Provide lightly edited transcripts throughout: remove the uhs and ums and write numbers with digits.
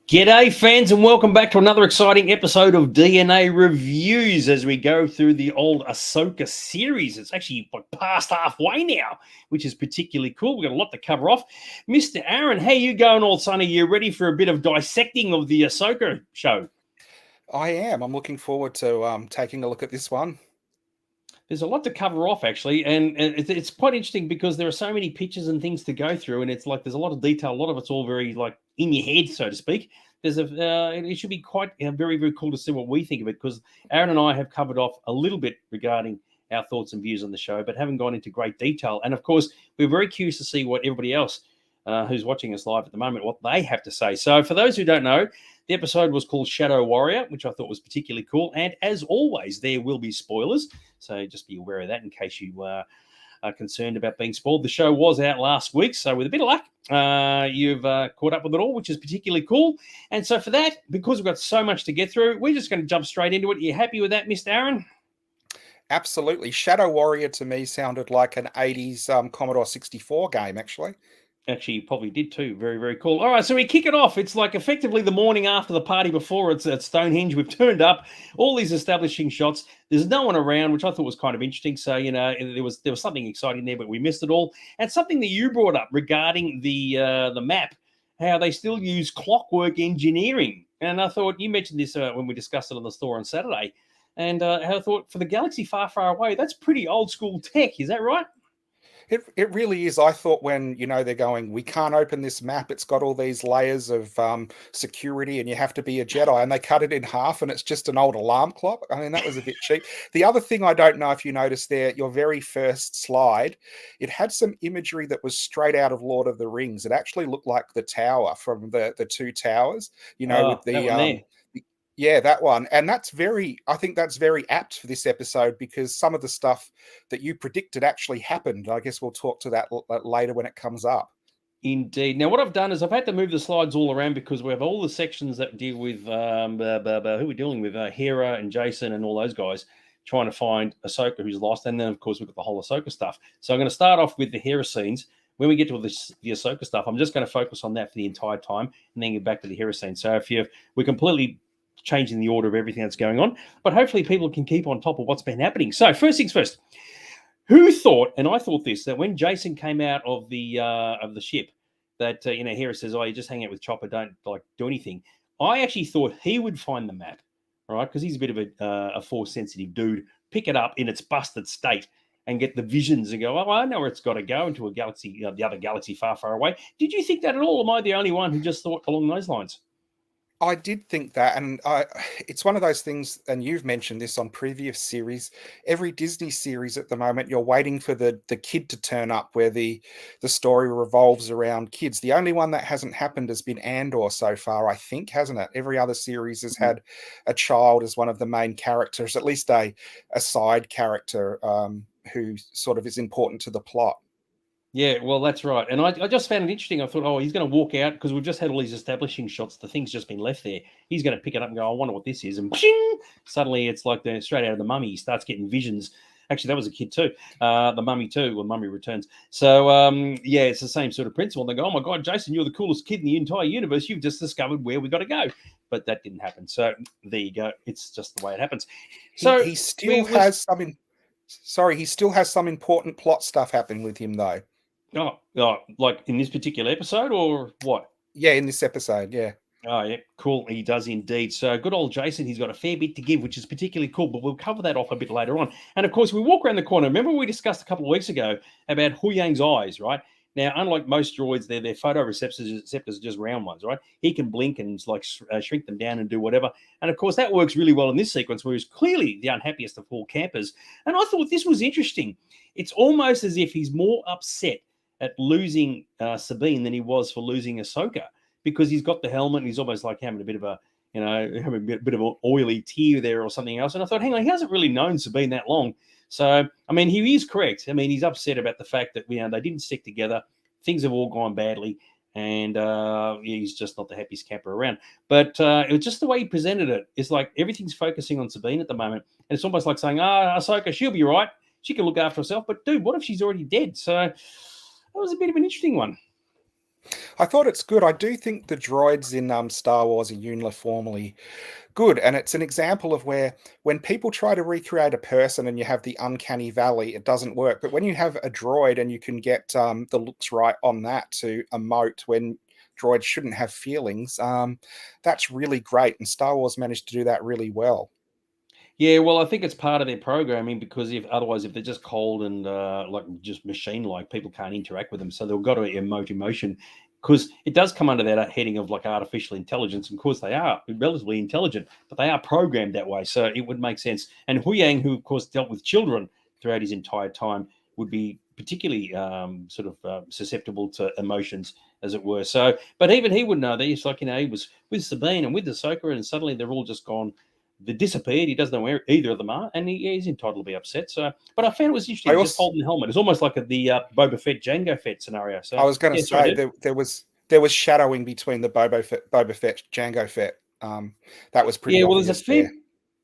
G'day, fans, and welcome back to another exciting episode of DNA Reviews as we go through the old Ahsoka series. It's actually past halfway now, which is particularly cool. We've got a lot to cover off. Mr. Aaron, how you going, old son? Are you ready for a bit of dissecting of the Ahsoka show? I am. I'm looking forward to taking a look at this one. There's a lot to cover off, actually, and it's quite interesting because there are so many pictures and things to go through, and it's like there's a lot of detail. A lot of it's all very like in your head, so to speak. It should be quite very, very cool to see what we think of it, because Aaron and I have covered off a little bit regarding our thoughts and views on the show, but haven't gone into great detail. And of course, we're very curious to see what everybody else who's watching us live at the moment, what they have to say. So for those who don't know, the episode was called Shadow Warrior, which I thought was particularly cool. And as always, there will be spoilers. So just be aware of that in case you are concerned about being spoiled. The show was out last week. So with a bit of luck, you've caught up with it all, which is particularly cool. And so for that, because we've got so much to get through, we're just going to jump straight into it. Are you happy with that, Mr. Aaron? Absolutely. Shadow Warrior to me sounded like an 80s Commodore 64 game, actually. Actually, you probably did too. Very, very cool. All right, so we kick it off. It's like effectively the morning after the party before it's at Stonehenge. We've turned up, all these establishing shots. There's no one around, which I thought was kind of interesting. So, there was something exciting there, but we missed it all. And something that you brought up regarding the map, how they still use clockwork engineering. And I thought you mentioned this when we discussed it on the store on Saturday. And I thought for the galaxy far, far away, that's pretty old school tech. Is that right? It really is. I thought when, they're going, we can't open this map. It's got all these layers of security and you have to be a Jedi. And they cut it in half and it's just an old alarm clock. I mean, that was a bit cheap. The other thing I don't know if you noticed there, your very first slide, it had some imagery that was straight out of Lord of the Rings. It actually looked like the tower from the two towers, with That the one there. yeah, that one. And I think that's very apt for this episode because some of the stuff that you predicted actually happened. I guess we'll talk to that later when it comes up. Indeed. Now, what I've done is I've had to move the slides all around because we have all the sections that deal with who we're dealing with, Hera and Jason and all those guys, trying to find Ahsoka who's lost. And then, of course, we've got the whole Ahsoka stuff. So I'm going to start off with the Hera scenes. When we get to the Ahsoka stuff, I'm just going to focus on that for the entire time and then get back to the Hera scene. So we're completely changing the order of everything that's going on, but hopefully people can keep on top of what's been happening. So first things first, who thought, and I thought this, that when Jason came out of the ship, that Hera says, "Oh, you just hang out with Chopper, don't do anything." I actually thought he would find the map, right? Because he's a bit of a force sensitive dude. Pick it up in its busted state and get the visions and go, "Oh, I know where it's got to go into a galaxy, the other galaxy far, far away." Did you think that at all? Am I the only one who just thought along those lines? I did think that, and it's one of those things, and you've mentioned this on previous series. Every Disney series at the moment, you're waiting for the kid to turn up, where the story revolves around kids. The only one that hasn't happened has been Andor so far, I think, hasn't it? Every other series has had a child as one of the main characters, at least a side character who sort of is important to the plot. Yeah, well, that's right. And I just found it interesting. I thought, oh, he's going to walk out because we've just had all these establishing shots. The thing's just been left there. He's going to pick it up and go, I wonder what this is. And pshing, suddenly it's like straight out of the Mummy. He starts getting visions. Actually, that was a kid too. The Mummy too, when Mummy returns. So, yeah, it's the same sort of principle. And they go, oh, my God, Jason, you're the coolest kid in the entire universe. You've just discovered where we got to go. But that didn't happen. So there you go. It's just the way it happens. So he still has he still has some important plot stuff happening with him, though. Oh, like in this particular episode or what? Yeah, in this episode, yeah. Oh, yeah, cool. He does indeed. So good old Jason, he's got a fair bit to give, which is particularly cool, but we'll cover that off a bit later on. And of course, we walk around the corner. Remember we discussed a couple of weeks ago about Hu Yang's eyes, right? Now, unlike most droids, their photoreceptors are just round ones, right? He can blink and shrink them down and do whatever. And of course, that works really well in this sequence, where he's clearly the unhappiest of all campers. And I thought this was interesting. It's almost as if he's more upset at losing Sabine than he was for losing Ahsoka, because he's got the helmet and he's almost like having a bit of having a bit of an oily tear there or something else. And I thought, hang on, he hasn't really known Sabine that long. So, I mean, he is correct. I mean, he's upset about the fact that, they didn't stick together. Things have all gone badly. And he's just not the happiest camper around. But it was just the way he presented it. It's like everything's focusing on Sabine at the moment. And it's almost like saying, Ahsoka, she'll be right. She can look after herself. But, dude, what if she's already dead? So that was a bit of an interesting one. I thought it's good. I do think the droids in Star Wars are uniformly good, and it's an example of where when people try to recreate a person and you have the uncanny valley, it doesn't work. But when you have a droid and you can get the looks right on that to emote when droids shouldn't have feelings, that's really great. And Star Wars managed to do that really well. Yeah, well, I think it's part of their programming because if otherwise, if they're just cold and like just machine-like, people can't interact with them. So they've got to emote emotion because it does come under that heading of like artificial intelligence. And of course, they are relatively intelligent, but they are programmed that way. So it would make sense. And Huyang, who of course dealt with children throughout his entire time, would be particularly sort of susceptible to emotions, as it were. So, but even he would know that. It's like, he was with Sabine and with Ahsoka, and suddenly they're all just gone, they disappeared. He doesn't know where either of them are, and he's entitled to be upset. So, but I found it was I interesting, just also holding the helmet. It's almost like the Boba Fett Jango Fett scenario. So, I was going to yeah, sorry, say dude. there was shadowing between the Boba Fett, Jango Fett. That was pretty Yeah, well, obvious there.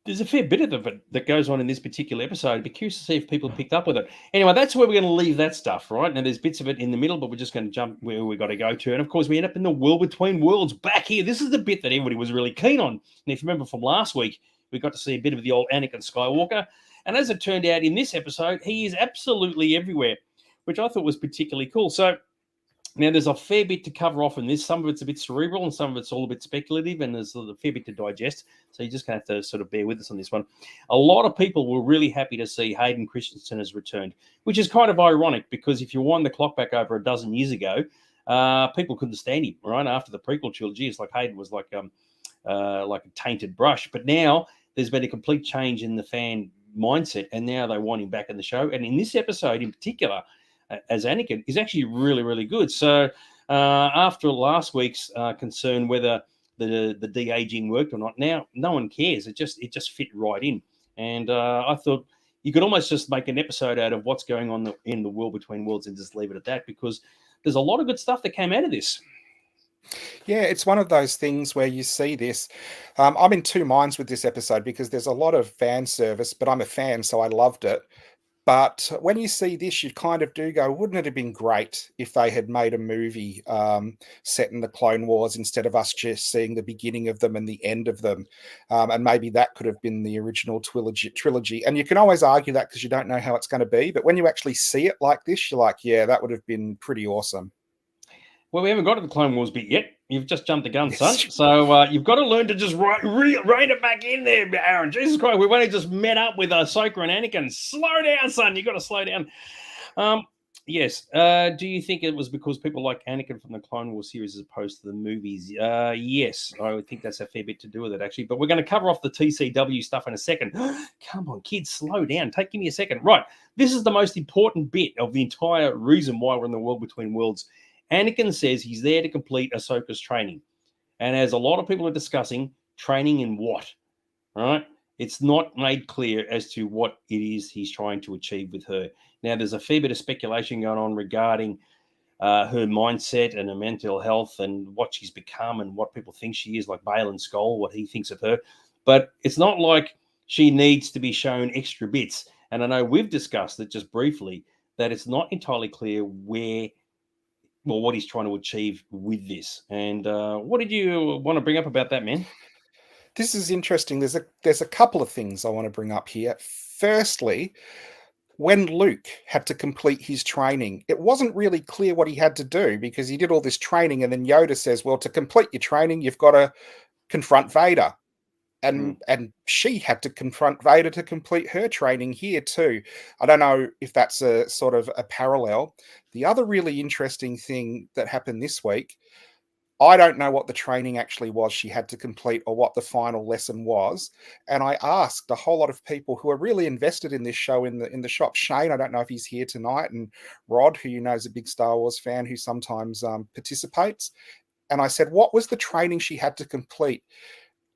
there's a fair bit of it that goes on in this particular episode. I'd be curious to see if people picked up with it. Anyway, that's where we're going to leave that stuff, right? Now, there's bits of it in the middle, but we're just going to jump where we got to go to. And of course, we end up in the world between worlds back here. This is the bit that everybody was really keen on. And if you remember from last week, we got to see a bit of the old Anakin Skywalker. And as it turned out in this episode, he is absolutely everywhere, which I thought was particularly cool. So, now, there's a fair bit to cover off in this. Some of it's a bit cerebral and some of it's all a bit speculative, and there's a fair bit to digest. So you're just going to have to sort of bear with us on this one. A lot of people were really happy to see Hayden Christensen has returned, which is kind of ironic because if you wind the clock back over a dozen years ago, people couldn't stand him, right? After the prequel trilogy, it's like Hayden was like a tainted brush. But now there's been a complete change in the fan mindset, and now they want him back in the show. And in this episode in particular, as Anakin is actually really, really good. So after last week's concern whether the de aging worked or not, now no one cares. It just fit right in, and I thought you could almost just make an episode out of what's going on in the world between worlds and just leave it at that because there's a lot of good stuff that came out of this. Yeah, it's one of those things where you see this. I'm in two minds with this episode because there's a lot of fan service, but I'm a fan, so I loved it. But when you see this, you kind of do go, wouldn't it have been great if they had made a movie set in the Clone Wars instead of us just seeing the beginning of them and the end of them? And maybe that could have been the original trilogy. And you can always argue that because you don't know how it's going to be. But when you actually see it like this, you're like, yeah, that would have been pretty awesome. Well, we haven't got to the Clone Wars bit yet. You've just jumped the gun, son. Yes. So you've got to learn to just rein it back in there, Aaron. Jesus Christ, we've only just met up with Ahsoka and Anakin. Slow down, son. You've got to slow down. Yes. Do you think it was because people like Anakin from the Clone Wars series as opposed to the movies? Yes. I would think that's a fair bit to do with it, actually. But we're going to cover off the TCW stuff in a second. Come on, kids, slow down. Give me a second. Right. This is the most important bit of the entire reason why we're in the world between worlds. Anakin says he's there to complete Ahsoka's training. And as a lot of people are discussing, training in what? Right? It's not made clear as to what it is he's trying to achieve with her. Now, there's a fair bit of speculation going on regarding her mindset and her mental health and what she's become and what people think she is, like Baylan Skoll, what he thinks of her. But it's not like she needs to be shown extra bits. And I know we've discussed it just briefly, that it's not entirely clear what he's trying to achieve with this. And what did you want to bring up about that, man? This is interesting. There's a couple of things I want to bring up here. Firstly, when Luke had to complete his training, it wasn't really clear what he had to do because he did all this training, and then Yoda says, "Well, to complete your training, you've got to confront Vader." And she had to confront Vader to complete her training here too. I don't know if that's a sort of a parallel. The other really interesting thing that happened this week, I don't know what the training actually was she had to complete or what the final lesson was. And I asked a whole lot of people who are really invested in this show in the shop. Shane, I don't know if he's here tonight, and Rod, who you know is a big Star Wars fan who sometimes participates. And I said, what was the training she had to complete?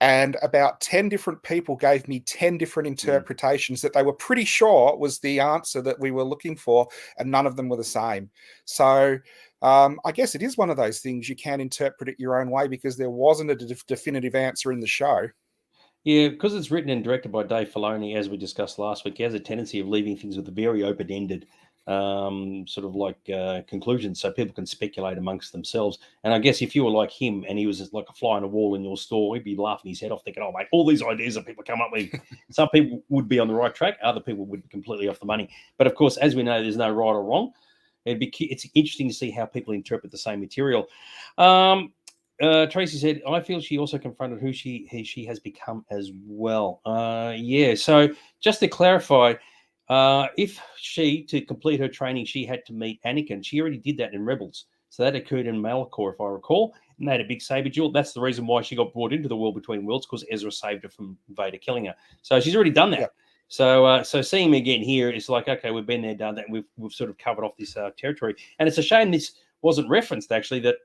And about 10 different people gave me 10 different interpretations that they were pretty sure was the answer that we were looking for, and none of them were the same. So I guess it is one of those things you can interpret it your own way because there wasn't a definitive answer in the show. Yeah, because it's written and directed by Dave Filoni, as we discussed last week, he has a tendency of leaving things with a very open-ended sort of like conclusions, so people can speculate amongst themselves. And I guess if you were like him and he was just like a fly on a wall in your store, he'd be laughing his head off, thinking, "Oh, mate, all these ideas that people come up with." Some people would be on the right track, other people would be completely off the money. But of course, as we know, there's no right or wrong. It's interesting to see how people interpret the same material. Tracy said, "I feel she also confronted who she has become as well." Yeah. So just to clarify, if she, to complete her training, she had to meet Anakin. She already did that in Rebels. So that occurred in Malachor, if I recall. And they had a big saber duel. That's the reason why she got brought into the World Between Worlds, because Ezra saved her from Vader killing her. So she's already done that. Yep. So seeing me again here, it's like, okay, we've been there, done that. We've sort of covered off this territory. And it's a shame this wasn't referenced, actually, that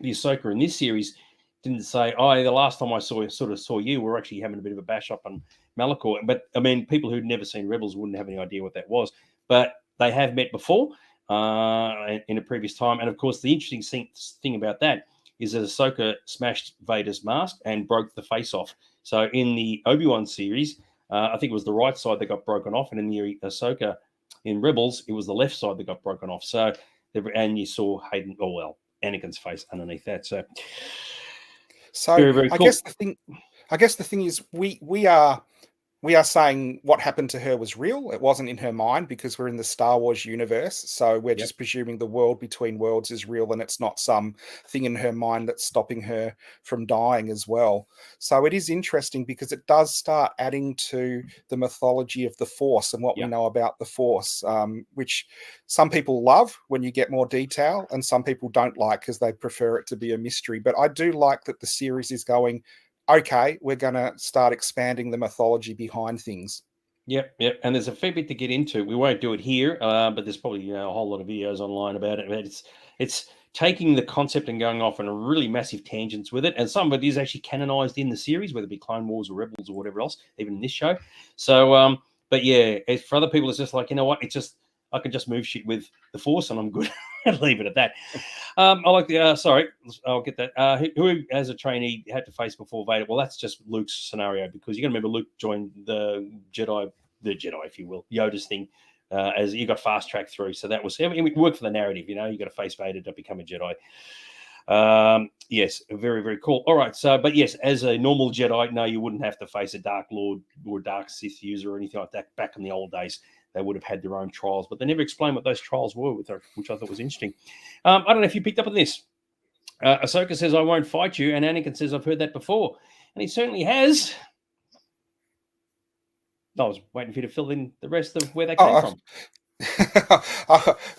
the Ahsoka in this series didn't say, "Oh, the last time I saw you, we're actually having a bit of a bash up on Malachor." But I mean, people who'd never seen Rebels wouldn't have any idea what that was. But they have met before in a previous time, and of course, the interesting thing about that is that Ahsoka smashed Vader's mask and broke the face off. So in the Obi-Wan series, I think it was the right side that got broken off, and in the Ahsoka in Rebels, it was the left side that got broken off. So, and you saw Hayden, oh well, Anakin's face underneath that. So very, very I cool. guess the thing is we are saying what happened to her was real. It wasn't in her mind because we're in the Star Wars universe. So we're just presuming the world between worlds is real and it's not some thing in her mind that's stopping her from dying as well. So it is interesting because it does start adding to the mythology of the Force and what we know about the Force, which some people love when you get more detail and some people don't like because they prefer it to be a mystery. But I do like that the series is going, okay, we're going to start expanding the mythology behind things. Yep. And there's a fair bit to get into. We won't do it here, but there's probably a whole lot of videos online about it. But it's taking the concept and going off on a really massive tangents with it. And some of it is actually canonized in the series, whether it be Clone Wars or Rebels or whatever else, even in this show. So, but yeah, for other people, it's just like, you know what? It's just, I can just move shit with the Force and I'm good. Leave it at that. I like the, sorry, I'll get that. Who as a trainee had to face before Vader? Well, that's just Luke's scenario, because you got to remember Luke joined the Jedi, if you will, Yoda's thing, as you got fast tracked through. So that was, it worked for the narrative, you know, you got to face Vader to become a Jedi. Yes, very, very cool. All right. So, but yes, as a normal Jedi, no, you wouldn't have to face a Dark Lord or Dark Sith user or anything like that. Back in the old days, they would have had their own trials, but they never explained what those trials were with her, which I thought was interesting. I don't know if you picked up on this. Ahsoka says, "I won't fight you," and Anakin says, "I've heard that before," and he certainly has. I was waiting for you to fill in the rest of where that came from.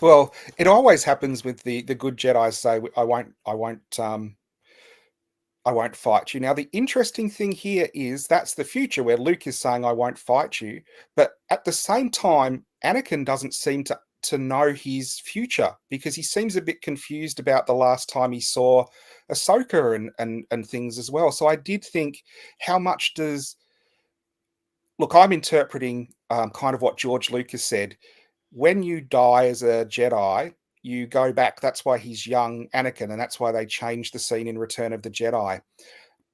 Well, it always happens with the good Jedi say, I won't fight you. Now, the interesting thing here is that's the future where Luke is saying, I won't fight you. But at the same time, Anakin doesn't seem to know his future because he seems a bit confused about the last time he saw Ahsoka and things as well. So I did think, how much does... Look, I'm interpreting kind of what George Lucas said. When you die as a Jedi, you go back. That's why he's young Anakin, and that's why they changed the scene in Return of the Jedi.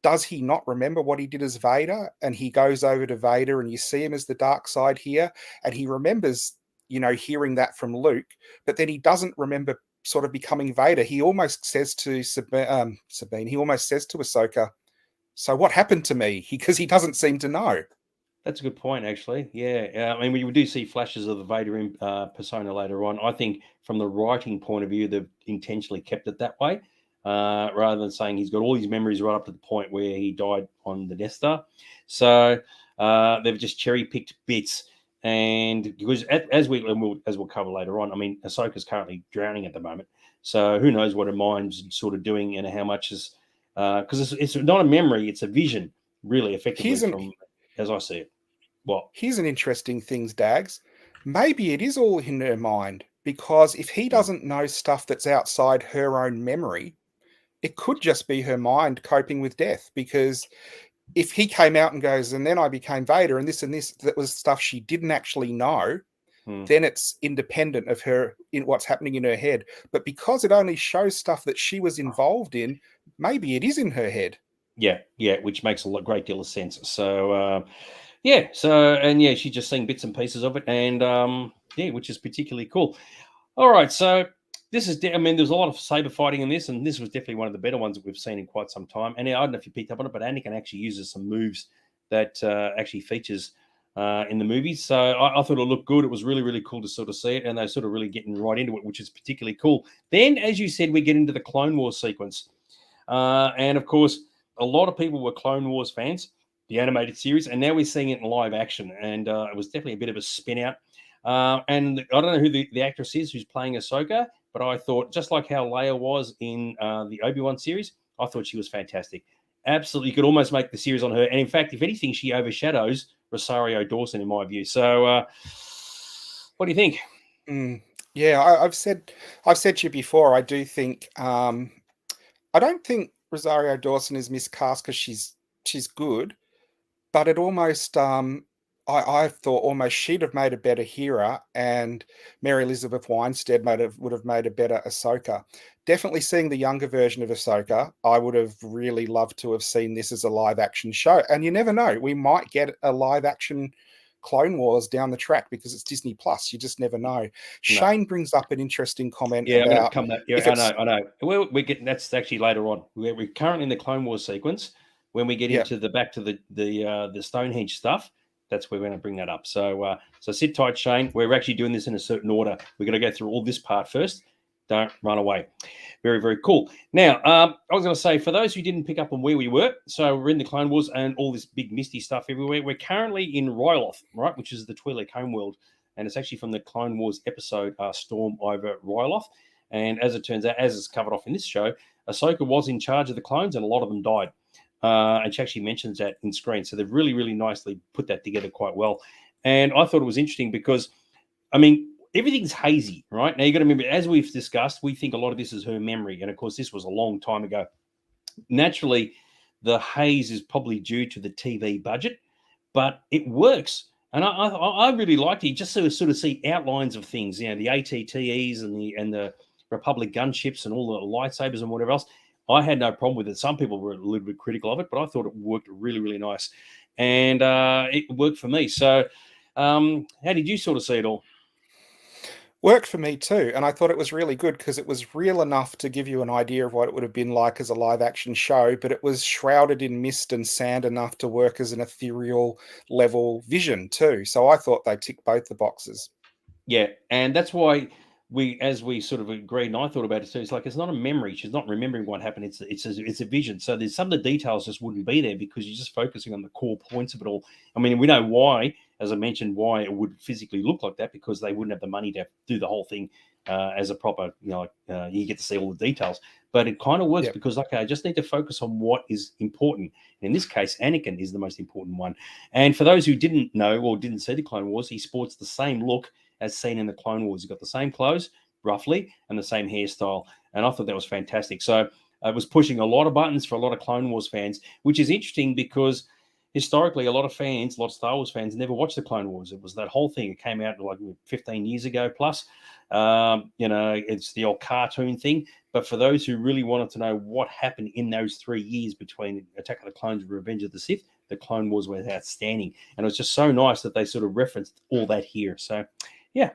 Does he not remember what he did as Vader? And he goes over to Vader, and you see him as the dark side here, and he remembers, you know, hearing that from Luke, but then he doesn't remember sort of becoming Vader. He almost says to Sabine, he almost says to Ahsoka, "So what happened to me?" Because he doesn't seem to know. That's a good point, actually. Yeah. I mean, we do see flashes of the Vader persona later on. I think from the writing point of view, they've intentionally kept it that way, rather than saying he's got all his memories right up to the point where he died on the Death Star. So they've just cherry-picked bits. And because as we'll cover later on, I mean, Ahsoka's currently drowning at the moment. So who knows what her mind's sort of doing and how much is... because it's not a memory, it's a vision, really, effectively, from as I see it. What? Here's an interesting thing, Dags. Maybe it is all in her mind, because if he doesn't know stuff that's outside her own memory, it could just be her mind coping with death. Because if he came out and goes, and then I became Vader, and this, that was stuff she didn't actually know, then it's independent of her in what's happening in her head. But because it only shows stuff that she was involved in, maybe it is in her head. Yeah, which makes a great deal of sense. So, she's just seeing bits and pieces of it, and Yeah, which is particularly cool. All right, so this is, I mean, there's a lot of saber fighting in this, and this was definitely one of the better ones that we've seen in quite some time. And I don't know if you picked up on it, but Anakin actually uses some moves that actually features in the movies. So I thought it looked good. It was really, really cool to sort of see it, and they're sort of really getting right into it, which is particularly cool. Then, as you said, we get into the Clone Wars sequence. And of course, a lot of people were Clone Wars fans, the animated series, and now we're seeing it in live action. And it was definitely a bit of a spin out. And I don't know who the actress is who's playing Ahsoka, but I thought, just like how Leia was in the Obi-Wan series, I thought she was fantastic. Absolutely, you could almost make the series on her. And in fact, if anything, she overshadows Rosario Dawson, in my view. So, what do you think? Yeah, I've said to you before. I do think I don't think Rosario Dawson is miscast because she's good, but it almost I thought almost she'd have made a better Hera, and Mary Elizabeth Winstead would have made a better Ahsoka. Definitely seeing the younger version of Ahsoka, I would have really loved to have seen this as a live action show. And you never know, we might get a live action Clone Wars down the track because it's Disney Plus. You just never know. No. Shane brings up an interesting comment Yeah, I'm going to about come back. Yeah, I know. Well, we're getting that's actually later on. We're currently in the Clone Wars sequence. When we get into the back to the Stonehenge stuff, that's where we're going to bring that up. So so sit tight, Shane. We're actually doing this in a certain order. We're going to go through all this part first. Don't run away. Very, very cool. Now, I was going to say, for those who didn't pick up on where we were, so we're in the Clone Wars and all this big misty stuff everywhere. We're currently in Ryloth, right, which is the Twi'lek homeworld. And it's actually from the Clone Wars episode Storm over Ryloth. And as it turns out, as is covered off in this show, Ahsoka was in charge of the clones and a lot of them died. And she actually mentions that in screen. So they've really, really nicely put that together quite well. And I thought it was interesting because, I mean, everything's hazy, right? Now, you got to remember, as we've discussed, we think a lot of this is her memory. And of course, this was a long time ago. Naturally, the haze is probably due to the TV budget, but it works. And I really liked it just to sort of see outlines of things, you know, the ATTEs and the Republic gunships and all the lightsabers and whatever else. I had no problem with it. Some people were a little bit critical of it, but I thought it worked really, really nice. And it worked for me. So how did you sort of see it all? Worked for me too, and I thought it was really good because it was real enough to give you an idea of what it would have been like as a live action show, but it was shrouded in mist and sand enough to work as an ethereal level vision too. So I thought they ticked both the boxes. Yeah, and that's why as we sort of agreed, and I thought about it too. It's like it's not a memory; she's not remembering what happened. It's a vision. So there's some of the details just wouldn't be there because you're just focusing on the core points of it all. I mean, we know why, as I mentioned, why it would physically look like that because they wouldn't have the money to do the whole thing as a proper, you get to see all the details. But it kind of works because, okay, I just need to focus on what is important. In this case, Anakin is the most important one. And for those who didn't know or didn't see the Clone Wars, he sports the same look as seen in the Clone Wars. He's got the same clothes, roughly, and the same hairstyle. And I thought that was fantastic. So it was pushing a lot of buttons for a lot of Clone Wars fans, which is interesting because historically, a lot of Star Wars fans never watched the Clone Wars. It was that whole thing. It came out like 15 years ago plus. It's the old cartoon thing. But for those who really wanted to know what happened in those 3 years between Attack of the Clones and Revenge of the Sith, the Clone Wars was outstanding. And it was just so nice that they sort of referenced all that here. So, yeah.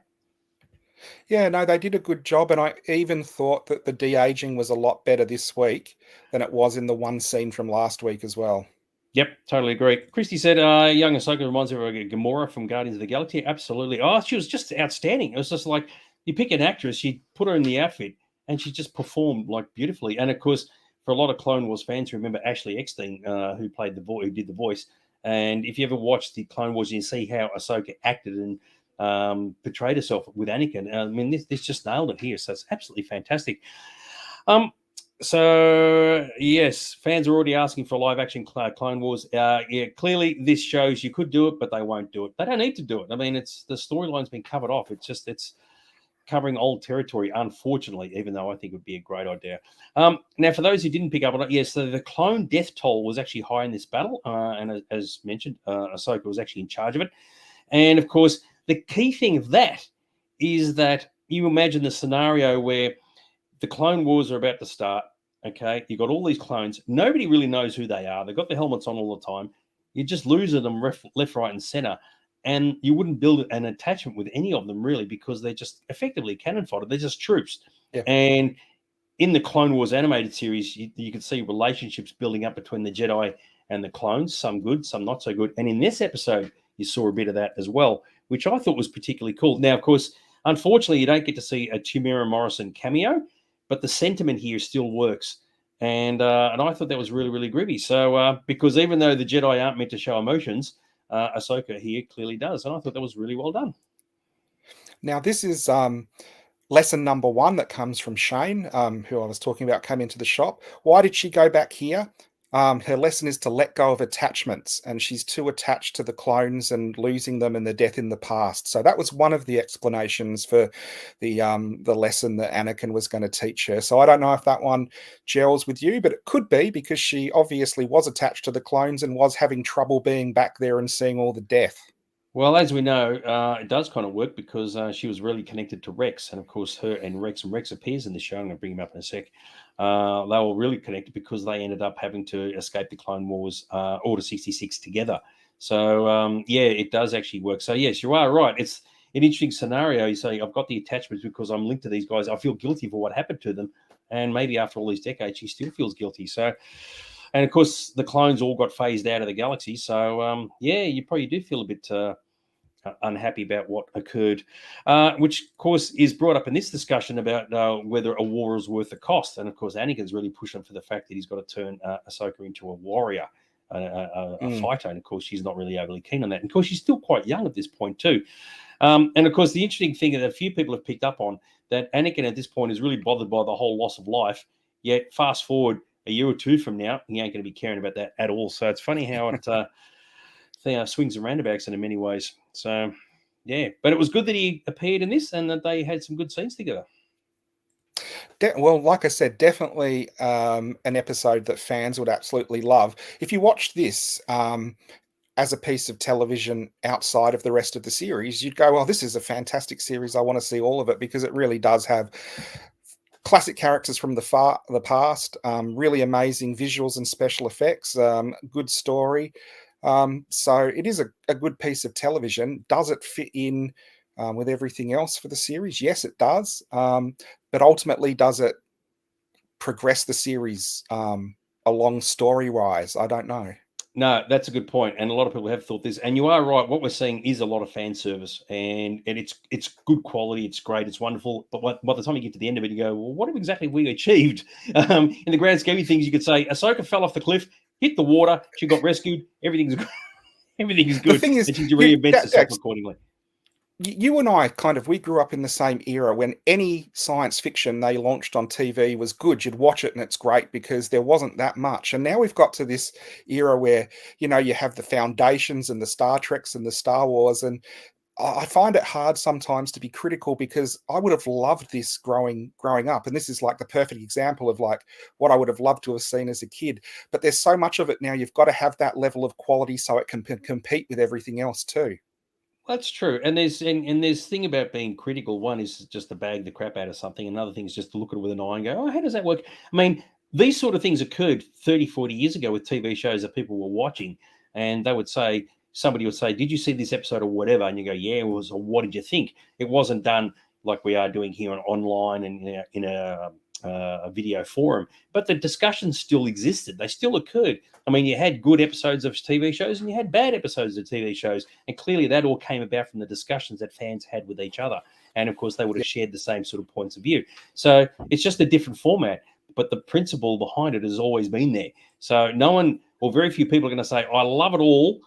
Yeah, no, they did a good job. And I even thought that the de-aging was a lot better this week than it was in the one scene from last week as well. Yep, totally agree. Christy said, young Ahsoka reminds her of Gamora from Guardians of the Galaxy. Absolutely. Oh, she was just outstanding. It was just like, you pick an actress, you put her in the outfit, and she just performed like beautifully. And of course, for a lot of Clone Wars fans who remember Ashley Eckstein, who did the voice. And if you ever watch the Clone Wars, you see how Ahsoka acted and portrayed herself with Anakin. I mean, this just nailed it here. So it's absolutely fantastic. So yes, fans are already asking for a live action Clone Wars. Yeah, clearly this shows you could do it, but they won't do it. They don't need to do it. I mean, it's the storyline's been covered off. It's covering old territory, unfortunately, even though I think it would be a great idea. Now, for those who didn't pick up on it, yes, so the clone death toll was actually high in this battle. And as mentioned, Ahsoka was actually in charge of it. And of course, the key thing of that is that you imagine the scenario where the Clone Wars are about to start. Okay, you've got all these clones. Nobody really knows who they are. They've got the helmets on all the time. You're just losing them left, right, and center. and you wouldn't build an attachment with any of them really, because they're just effectively cannon fodder. They're just troops. Yeah. And in the Clone Wars animated series, you can see relationships building up between the Jedi and the clones, some good, some not so good. And in this episode, you saw a bit of that as well, which I thought was particularly cool. Now, of course, unfortunately, you don't get to see a Tamara Morrison cameo, but the sentiment here still works. And I thought that was really, really groovy. So, because even though the Jedi aren't meant to show emotions, Ahsoka here clearly does. And I thought that was really well done. Now, this is lesson number 1 that comes from Shane, who I was talking about, came into the shop. Why did she go back here? Her lesson is to let go of attachments, and she's too attached to the clones and losing them and the death in the past. So that was one of the explanations for the lesson that Anakin was going to teach her. So I don't know if that one gels with you, but it could be, because she obviously was attached to the clones and was having trouble being back there and seeing all the death. Well, as we know, it does kind of work, because she was really connected to Rex. And of course, her and Rex appears in the show. I'm going to bring him up in a sec. They were really connected because they ended up having to escape the Clone Wars Order 66 together. So, yeah, it does actually work. So, yes, you are right. It's an interesting scenario. You say, I've got the attachments because I'm linked to these guys. I feel guilty for what happened to them. And maybe after all these decades, she still feels guilty. So, and of course, the clones all got phased out of the galaxy. So, yeah, you probably do feel a bit unhappy about what occurred, which, of course, is brought up in this discussion about whether a war is worth the cost. And, of course, Anakin's really pushing for the fact that he's got to turn Ahsoka into a warrior, a fighter. And, of course, she's not really overly keen on that. And, of course, she's still quite young at this point, too. And, of course, the interesting thing that a few people have picked up on, that Anakin at this point is really bothered by the whole loss of life. Yet, fast forward a year or two from now, he ain't going to be caring about that at all. So it's funny how it swings and roundabouts in many ways. So, yeah. But it was good that he appeared in this and that they had some good scenes together. Well, like I said, definitely an episode that fans would absolutely love. If you watched this as a piece of television outside of the rest of the series, you'd go, well, this is a fantastic series. I want to see all of it, because it really does have classic characters from the past, really amazing visuals and special effects, good story. So it is a good piece of television. Does it fit in with everything else for the series? Yes, it does. But ultimately, does it progress the series along story-wise? I don't know. No, that's a good point. And a lot of people have thought this. And you are right. What we're seeing is a lot of fan service, and it's good quality. It's great. It's wonderful. But by the time you get to the end of it, you go, well, what have we achieved? In the grand scheme of things, you could say Ahsoka fell off the cliff, hit the water, she got rescued. Everything is good. The thing is, and she reinvents herself accordingly. You and I we grew up in the same era when any science fiction they launched on TV was good. You'd watch it and it's great because there wasn't that much. And now we've got to this era where, you have the Foundations and the Star Treks and the Star Wars. And I find it hard sometimes to be critical, because I would have loved this growing up. And this is like the perfect example of like what I would have loved to have seen as a kid. But there's so much of it now. You've got to have that level of quality so it can compete with everything else too. That's true. And there's thing about being critical. One is just to bag the crap out of something. Another thing is just to look at it with an eye and go, oh, how does that work? I mean, these sort of things occurred 30, 40 years ago with TV shows that people were watching, and somebody would say, did you see this episode or whatever? And you go, yeah, it was. Or what did you think? It wasn't done like we are doing here online and in a video forum, but the discussions still existed. They still occurred. I mean, you had good episodes of TV shows and you had bad episodes of TV shows. And clearly that all came about from the discussions that fans had with each other. And of course, they would have shared the same sort of points of view. So it's just a different format, but the principle behind it has always been there. So no one, or very few people are going to say, I love it all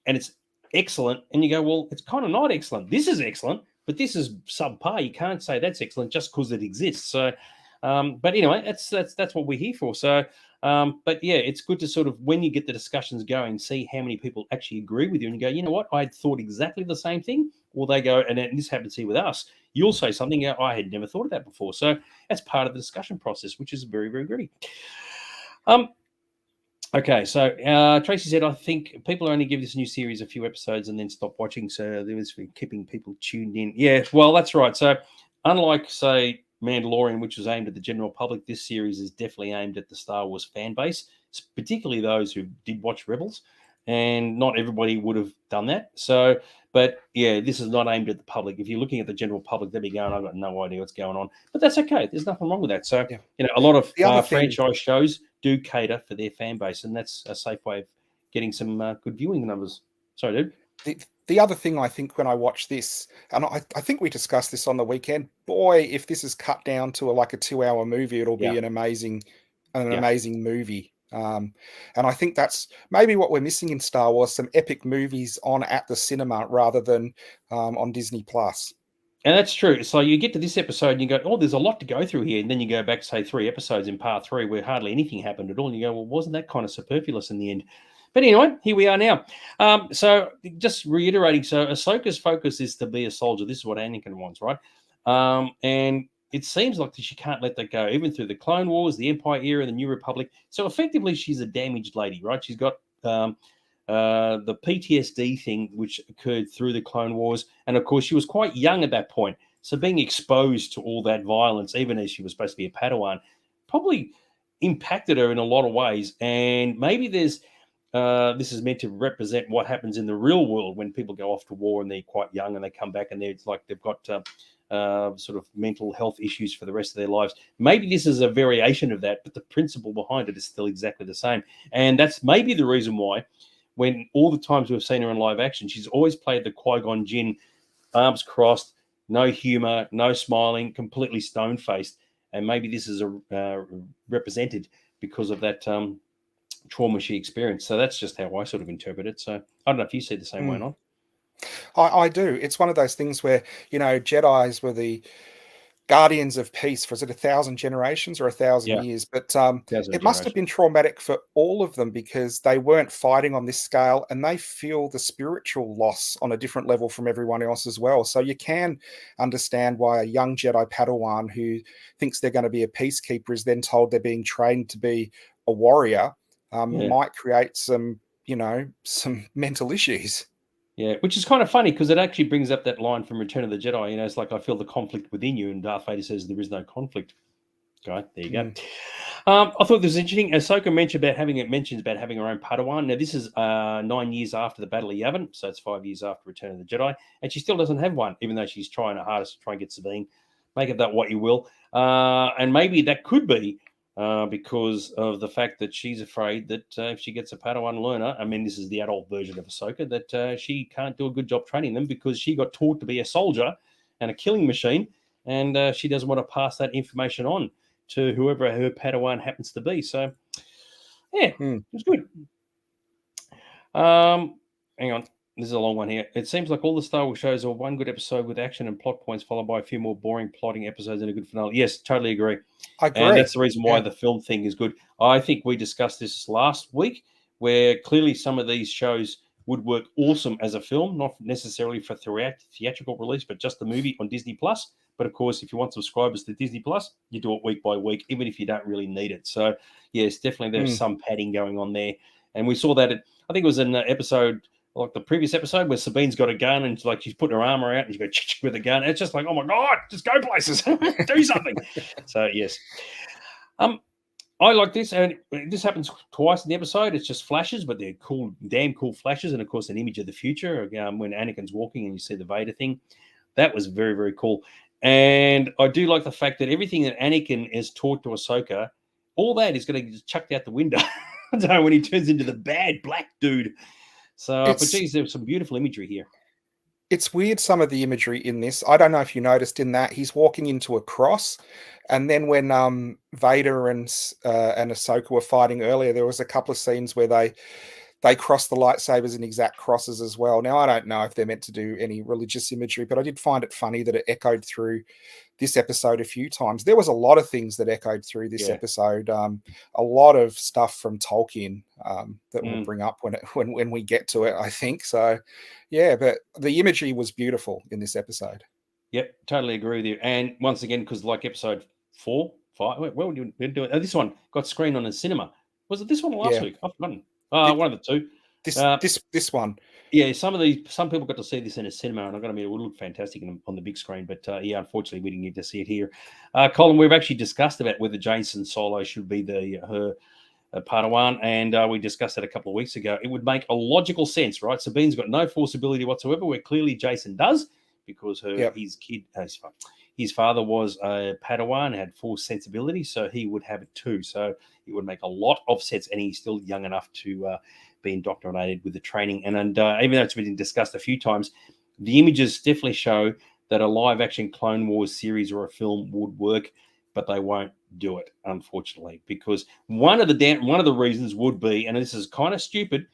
and it's excellent. And you go, well, it's kind of not excellent. This is excellent, but this is subpar. You can't say that's excellent just because it exists. So, but anyway, that's what we're here for. So, but yeah, it's good to sort of, when you get the discussions going, see how many people actually agree with you, and you go, you know what, I thought exactly the same thing. Or they go, and this happens here with us. You'll say something, I had never thought of that before. So that's part of the discussion process, which is very, very good. Okay, so Tracy said, I think people only give this new series a few episodes and then stop watching. So there was for keeping people tuned in. Yeah, well, that's right. So unlike, say, Mandalorian, which was aimed at the general public, this series is definitely aimed at the Star Wars fan base, particularly those who did watch Rebels, and not everybody would have done that. So, But yeah, this is not aimed at the public. If you're looking at the general public, they'll be going, "I've got no idea what's going on," but that's okay. There's nothing wrong with that. So Yeah. a lot The other of thing franchise shows do cater for their fan base, and that's a safe way of getting some good viewing numbers. Sorry, dude. the other thing I think when I watch this, and I think we discussed this on the weekend, boy, if this is cut down to like a 2 hour movie, it'll Yeah, be an yeah. amazing movie. And I think that's maybe what we're missing in Star Wars, some epic movies on at the cinema rather than on Disney Plus. And that's true. So you get to this episode and you go, "Oh, there's a lot to go through here." And then you go back, say, 3 episodes in part three where hardly anything happened at all. And you go, "Well, wasn't that kind of superfluous in the end?" But anyway, here we are now. So just reiterating, so Ahsoka's focus is to be a soldier. This is what Anakin wants, right? And it seems like she can't let that go, even through the Clone Wars, the Empire era, the New Republic. So effectively, she's a damaged lady, right? She's got the PTSD thing, which occurred through the Clone Wars. And of course, she was quite young at that point. So being exposed to all that violence, even as she was supposed to be a Padawan, probably impacted her in a lot of ways. And maybe this is meant to represent what happens in the real world when people go off to war and they're quite young and they come back and it's like they've got sort of mental health issues for the rest of their lives. Maybe this is a variation of that, but the principle behind it is still exactly the same. And that's maybe the reason why, when all the times we've seen her in live action, she's always played the Qui-Gon Jinn, arms crossed, no humor, no smiling, completely stone-faced. And maybe this is represented because of that trauma she experienced. So that's just how I sort of interpret it. So I don't know if you see the same way or Mm. not. I do. It's one of those things where, Jedis were the guardians of peace for, is it 1,000 generations or 1,000 Yeah, years? But thousand it must have generation. been traumatic for all of them because they weren't fighting on this scale and they feel the spiritual loss on a different level from everyone else as well. So you can understand why a young Jedi Padawan who thinks they're going to be a peacekeeper is then told they're being trained to be a warrior, Yeah. might create some mental issues. Yeah, which is kind of funny because it actually brings up that line from Return of the Jedi. It's like, "I feel the conflict within you," and Darth Vader says, "There is no conflict." Okay, there you go. Mm, I thought this was interesting. Ahsoka mentions about having her own Padawan. Now, this is 9 years after the Battle of Yavin, so it's 5 years after Return of the Jedi, and she still doesn't have one, even though she's trying her hardest to try and get Sabine. Make of that what you will. And maybe that could be because of the fact that she's afraid that if she gets a Padawan learner, I mean, this is the adult version of Ahsoka, that she can't do a good job training them because she got taught to be a soldier and a killing machine, and she doesn't want to pass that information on to whoever her Padawan happens to be. So, yeah, it mm. was good. Hang on. This is a long one here. It seems like all the Star Wars shows are one good episode with action and plot points, followed by a few more boring plotting episodes and a good finale. Yes, totally agree. I And that's agree. the reason why Yeah. the film thing is good. I think we discussed this last week, where clearly some of these shows would work awesome as a film, not necessarily for theatrical release, but just the movie on Disney Plus. But of course, if you want subscribers to Disney Plus, you do it week by week, even if you don't really need it. So, yes, definitely there's Mm. some padding going on there. And we saw that, I think it was in the episode, like the previous episode, where Sabine's got a gun and like she's putting her armor out and she's got with a gun. It's just like, oh my God, just go places, do something. So, yes. I like this, and this happens twice in the episode. It's just flashes, but they're cool, damn cool flashes, and of course, an image of the future when Anakin's walking and you see the Vader thing. That was very, very cool. And I do like the fact that everything that Anakin is taught to Ahsoka, all that is going to get chucked out the window so when he turns into the bad black dude. So, but It's geez, there's some beautiful imagery here. it's weird, some of the imagery in this. I don't know if you noticed in that he's walking into a cross, and then when Vader and Ahsoka were fighting earlier, there was a couple of scenes where they cross the lightsabers in exact crosses as well. Now I don't know if they're meant to do any religious imagery, but I did find it funny that it echoed through this episode a few times. There was a lot of things that echoed through this Yeah. episode. A lot of stuff from Tolkien that we'll Mm. bring up when we get to it, I think. So, yeah, but the imagery was beautiful in this episode. Yep, totally agree with you. And once again, because like episode 4, 5, where would you do it? Oh, this one got screened on the cinema. Was it this one or last Yeah, week? I've forgotten. Thi- One of the two. this Uh, this this one. yeah, some people got to see this in a cinema, and I got to admit, it would look fantastic on the big screen. But yeah, unfortunately, we didn't get to see it here. Colin, we've actually discussed about whether Jason Solo should be Padawan, and we discussed it a couple of weeks ago. It would make a logical sense, right? Sabine's got no force ability whatsoever, where clearly Jason does, because his father was a Padawan, had force sensibility, so he would have it too. So it would make a lot of sense, and he's still young enough to be indoctrinated with the training. And even though it's been discussed a few times, the images definitely show that a live-action Clone Wars series or a film would work, but they won't do it, unfortunately, because one of the reasons would be, and this is kind of stupid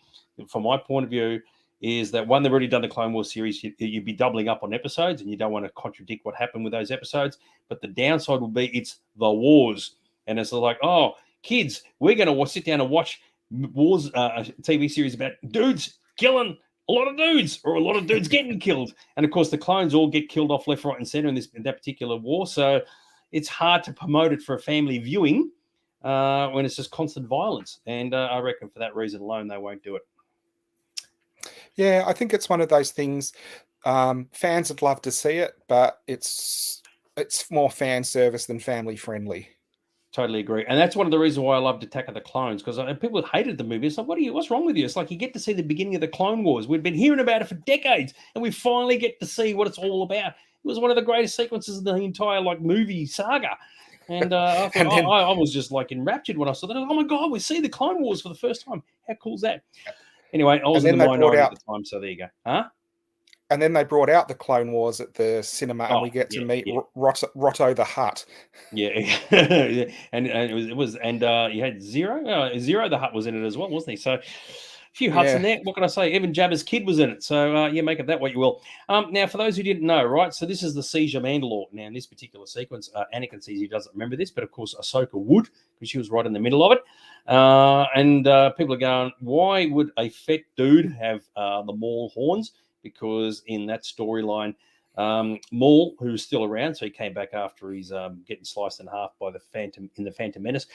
from my point of view, is that one, they've already done the Clone Wars series. You'd be doubling up on episodes, and you don't want to contradict what happened with those episodes. But the downside will be it's the wars, and it's like, oh, kids, we're going to sit down and watch wars, a TV series about dudes killing a lot of dudes, or a lot of dudes getting killed, and of course the clones all get killed off left, right, and center in that particular war. So it's hard to promote it for a family viewing when it's just constant violence. And I reckon for that reason alone, they won't do it. Yeah, I think it's one of those things. Fans would love to see it, but it's more fan service than family friendly. Totally agree. And that's one of the reasons why I loved Attack of the Clones, because people hated the movie. It's like, what's wrong with you? It's like you get to see the beginning of the Clone Wars. We've been hearing about it for decades, and we finally get to see what it's all about. It was one of the greatest sequences in the entire movie saga. And I thought, I was just enraptured when I saw that. Oh my God, we see the Clone Wars for the first time. How cool is that? Anyway, I was in the minority at the time, so there you go. Huh? And then they brought out the Clone Wars at the cinema, and we get to meet Rotto the Hutt. Yeah, and it was, you had Zero. Zero the Hutt was in it as well, wasn't he? So a few Hutts in there. What can I say? Even Jabba's kid was in it. So make of that what you will. Now, for those who didn't know, right? So this is the Siege of Mandalore. Now, in this particular sequence, Anakin says he doesn't remember this, but of course Ahsoka would, because she was right in the middle of it. And people are going, why would a fat dude have the Maul horns? Because in that storyline, Maul, who's still around, so he came back after he's getting sliced in half by the Phantom Menace,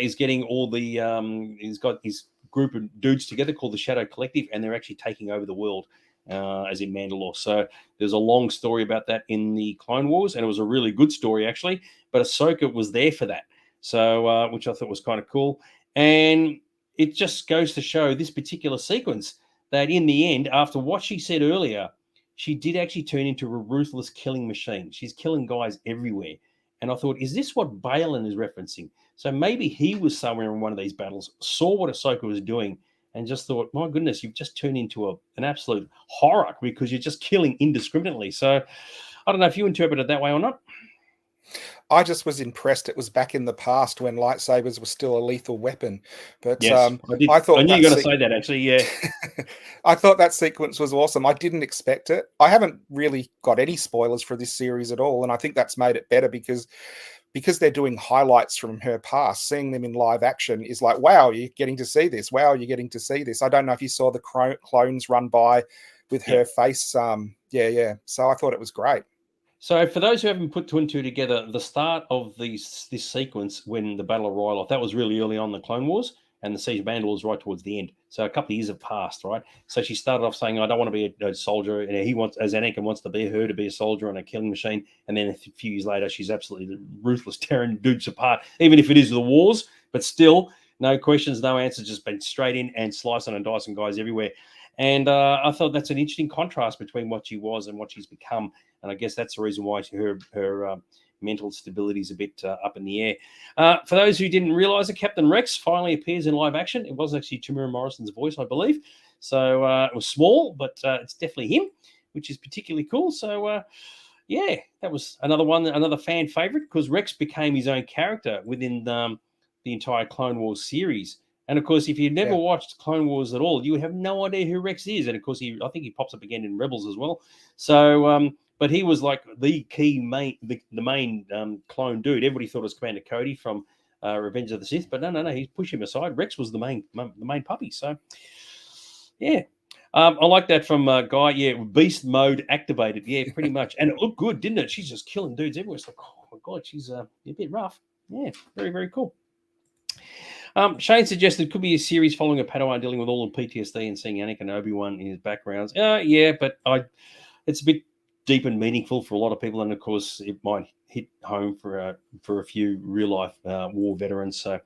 is getting all the he's got his group of dudes together called the Shadow Collective, and they're actually taking over the world, as in Mandalore. So there's a long story about that in the Clone Wars, and it was a really good story actually. But Ahsoka was there for that, so which I thought was kind of cool, and it just goes to show this particular sequence that in the end, after what she said earlier, she did actually turn into a ruthless killing machine. She's killing guys everywhere. And I thought, is this what Balin is referencing? So maybe he was somewhere in one of these battles, saw what Ahsoka was doing, and just thought, my goodness, you've just turned into an absolute horror because you're just killing indiscriminately. So I don't know if you interpret it that way or not. I just was impressed. It was back in the past when lightsabers were still a lethal weapon. But yes, I thought I knew you were going to say that actually. Yeah, I thought that sequence was awesome. I didn't expect it. I haven't really got any spoilers for this series at all, and I think that's made it better because they're doing highlights from her past. Seeing them in live action is like, wow, you're getting to see this. Wow, you're getting to see this. I don't know if you saw the clones run by with her face. So I thought it was great. So for those who haven't put two and two together, the start of this sequence when the Battle of Ryloth, that was really early on in the Clone Wars, and the Siege of Mandalore was right towards the end. So a couple of years have passed, right? So she started off saying, I don't want to be a soldier. And Anakin wants to be a soldier and a killing machine. And then a few years later, she's absolutely ruthless, tearing dudes apart, even if it is the wars, but still, no questions, no answers, just been straight in and slicing and dicing guys everywhere. And I thought that's an interesting contrast between what she was and what she's become. And I guess that's the reason why her mental stability is a bit up in the air. For those who didn't realize it, Captain Rex finally appears in live action. It was actually Tamura Morrison's voice, I believe. So it was small, but it's definitely him, which is particularly cool. So, that was another fan favorite, because Rex became his own character within the entire Clone Wars series. And of course, if you've never watched Clone Wars at all, you have no idea who Rex is. And of course, I think he pops up again in Rebels as well. So, but he was like the main clone dude. Everybody thought it was Commander Cody from Revenge of the Sith, but no, he pushed him aside. Rex was the main puppy. So, yeah. I like that from Guy. Yeah, beast mode activated. Yeah, pretty much. And it looked good, didn't it? She's just killing dudes everywhere. It's like, oh my God, she's a bit rough. Yeah, very, very cool. Shane suggested it could be a series following a Padawan dealing with all the PTSD and seeing Anakin and Obi-Wan in his backgrounds. Yeah, but it's a bit deep and meaningful for a lot of people, and of course, it might hit home for a few real life war veterans. So,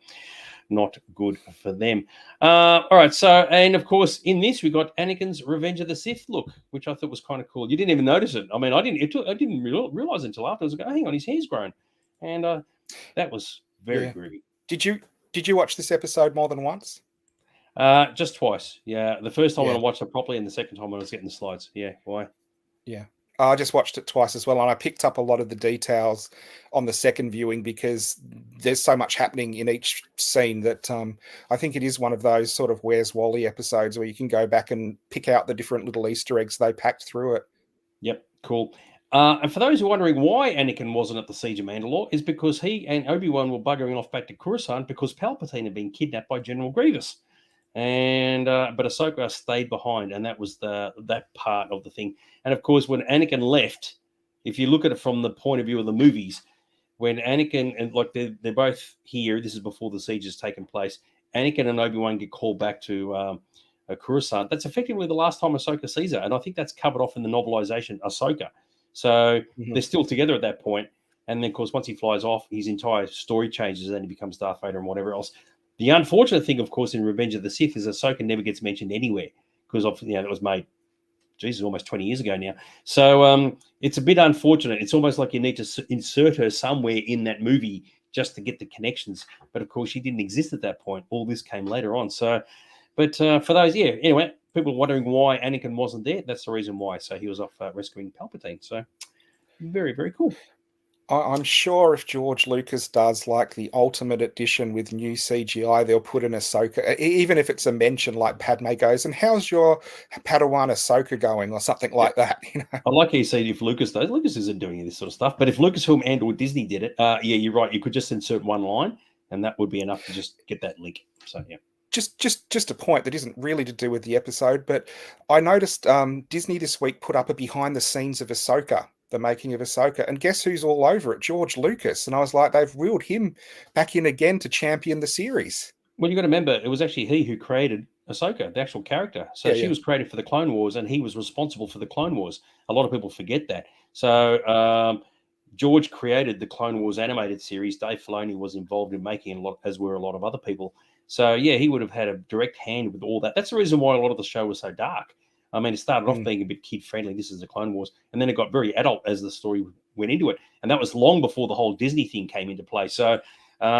not good for them. All right, so and of course, in this we got Anakin's Revenge of the Sith look, which I thought was kind of cool. You didn't even notice it. I mean, I didn't realize it until after. I was like, oh, hang on, his hair's grown, and that was very Yeah. groovy. Did you watch this episode more than once? Just twice. Yeah, the first time Yeah. when I watched it properly, and the second time when I was getting the slides. Yeah, why? Yeah. I just watched it twice as well, and I picked up a lot of the details on the second viewing because there's so much happening in each scene that I think it is one of those sort of Where's Wally episodes where you can go back and pick out the different little Easter eggs they packed through it. Yep, cool. And for those who are wondering why Anakin wasn't at the Siege of Mandalore, is because he and Obi-Wan were buggering off back to Coruscant because Palpatine had been kidnapped by General Grievous. And but Ahsoka stayed behind, and that was that part of the thing. And of course, when Anakin left, if you look at it from the point of view of the movies, when Anakin and like they're both here, this is before the siege has taken place. Anakin and Obi-Wan get called back to Coruscant. That's effectively the last time Ahsoka sees her, and I think that's covered off in the novelization Ahsoka. So they're still together at that point. And then, of course, once he flies off, his entire story changes, and he becomes Darth Vader and whatever else. The unfortunate thing, of course, in Revenge of the Sith is Ahsoka never gets mentioned anywhere because it was made, Jesus, almost 20 years ago now. So it's a bit unfortunate. It's almost like you need to insert her somewhere in that movie just to get the connections. But of course, she didn't exist at that point. All this came later on. So, but for those, yeah. Anyway, people wondering why Anakin wasn't there. That's the reason why. So he was off rescuing Palpatine. So very, very cool. I'm sure if George Lucas does like the ultimate edition with new CGI, they'll put in Ahsoka, even if it's a mention like Padme goes, and how's your Padawan Ahsoka going, or something like that. You know? I like how you say if Lucas does. Lucas isn't doing this sort of stuff, but if Lucasfilm and or Disney did it, yeah, you're right. You could just insert one line, and that would be enough to just get that link. So yeah. Just a point that isn't really to do with the episode, but I noticed Disney this week put up a behind the scenes of Ahsoka, the making of Ahsoka, and guess who's all over it? George Lucas. And I was like, they've wheeled him back in again to champion the series. Well, you got to remember, it was actually he who created Ahsoka, the actual character. So she was created for the Clone Wars, and he was responsible for the Clone Wars. A lot of people forget that. So George created the Clone Wars animated series. Dave Filoni was involved in making a lot, as were a lot of other people. So yeah, he would have had a direct hand with all that. That's the reason why a lot of the show was so dark. I mean, it started off being a bit kid friendly. This is the Clone Wars, and then it got very adult as the story went into it, and that was long before the whole Disney thing came into play. So,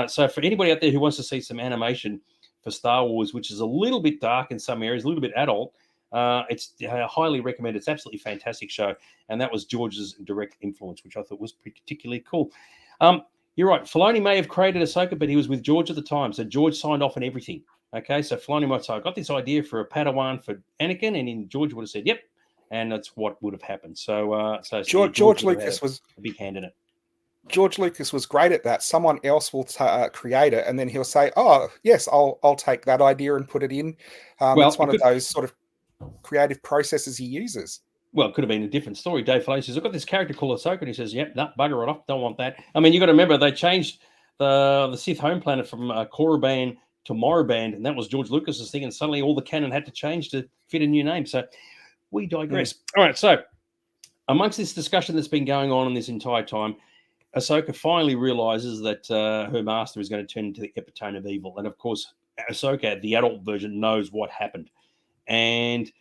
so for anybody out there who wants to see some animation for Star Wars, which is a little bit dark in some areas, a little bit adult, it's highly recommended. It's absolutely fantastic show, and that was George's direct influence, which I thought was particularly cool. You're right. Filoni may have created Ahsoka, but he was with George at the time, so George signed off on everything. Okay, so Filoni might say, I got this idea for a Padawan for Anakin, and then George would have said, yep, and that's what would have happened. So, George Lucas was a big hand in it. George Lucas was great at that. Someone else will create it, and then he'll say, "Oh, yes, I'll take that idea and put it in." It's one of those sort of creative processes he uses. Well, it could have been a different story. Dave Filoni says, I've got this character called Ahsoka, and he says, yep, no, bugger it off, don't want that. I mean, you got to remember, they changed the Sith home planet from Korriban to Morroban, and that was George Lucas's thing, and suddenly all the canon had to change to fit a new name. So we digress. All right, so amongst this discussion that's been going on this entire time, Ahsoka finally realizes that her master is going to turn into the epitome of evil. And of course, Ahsoka, the adult version, knows what happened. And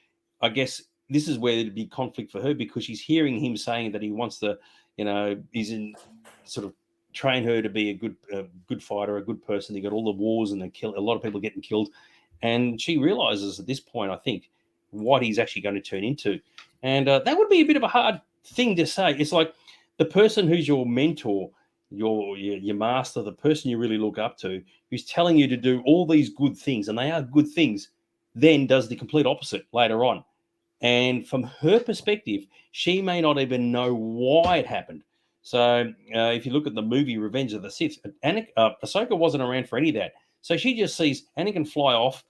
I guess this is where there'd be conflict for her because she's hearing him saying that he wants to, he's in sort of train her to be a good fighter, a good person. They got all the wars and a lot of people getting killed. And she realizes at this point, I think, what he's actually going to turn into. And that would be a bit of a hard thing to say. It's like the person who's your mentor, your master, the person you really look up to, who's telling you to do all these good things, and they are good things, then does the complete opposite later on. And from her perspective, she may not even know why it happened. So if you look at the movie Revenge of the Sith, Ahsoka wasn't around for any of that. So she just sees Anakin fly off,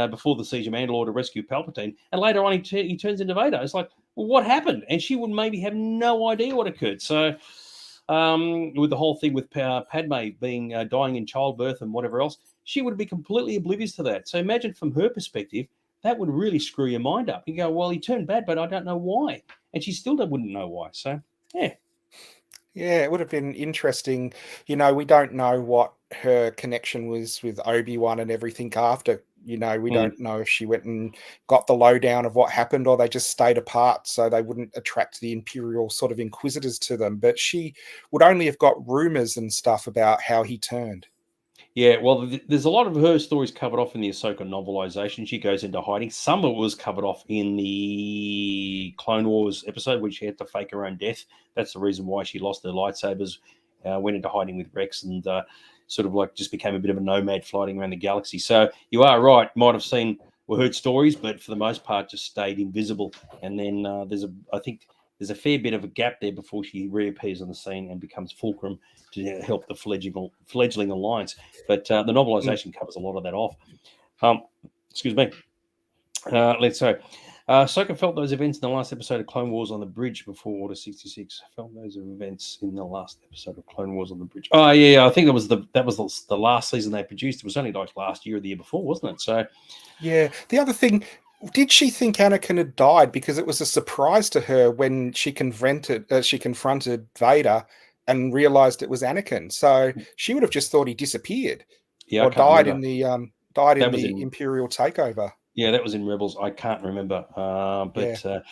before the Siege of Mandalore to rescue Palpatine. And later on, he turns into Vader. It's like, well, what happened? And she would maybe have no idea what occurred. So with the whole thing with Padme being dying in childbirth and whatever else, she would be completely oblivious to that. So imagine from her perspective, that would really screw your mind up. You go, well, he turned bad, but I don't know why. And she still wouldn't know why. So, yeah. Yeah, it would have been interesting. We don't know what her connection was with Obi-Wan and everything after. We Mm. don't know if she went and got the lowdown of what happened or they just stayed apart so they wouldn't attract the Imperial sort of inquisitors to them. But she would only have got rumors and stuff about how he turned. Yeah, well, there's a lot of her stories covered off in the Ahsoka novelization. She goes into hiding. Some of it was covered off in the Clone Wars episode, where she had to fake her own death. That's the reason why she lost her lightsabers, went into hiding with Rex, and sort of like just became a bit of a nomad floating around the galaxy. So you are right. Might have seen or heard stories, but for the most part, just stayed invisible. And then I think there's a fair bit of a gap there before she reappears on the scene and becomes fulcrum to help the fledgling alliance. But the Mm. novelization covers a lot of that off. Excuse me. Let's say Ahsoka felt those events in the last episode of Clone Wars on the bridge before Order 66. Felt those events in the last episode of Clone Wars on the bridge. Oh yeah, I think that was the last season they produced. It was only like last year or the year before, wasn't it? So Yeah. The other thing, did she think Anakin had died? Because it was a surprise to her when she confronted Vader and realized it was Anakin. So she would have just thought he disappeared yeah, I or can't died remember. in That was in Imperial takeover. Yeah, that was in Rebels. I can't remember, Yeah. but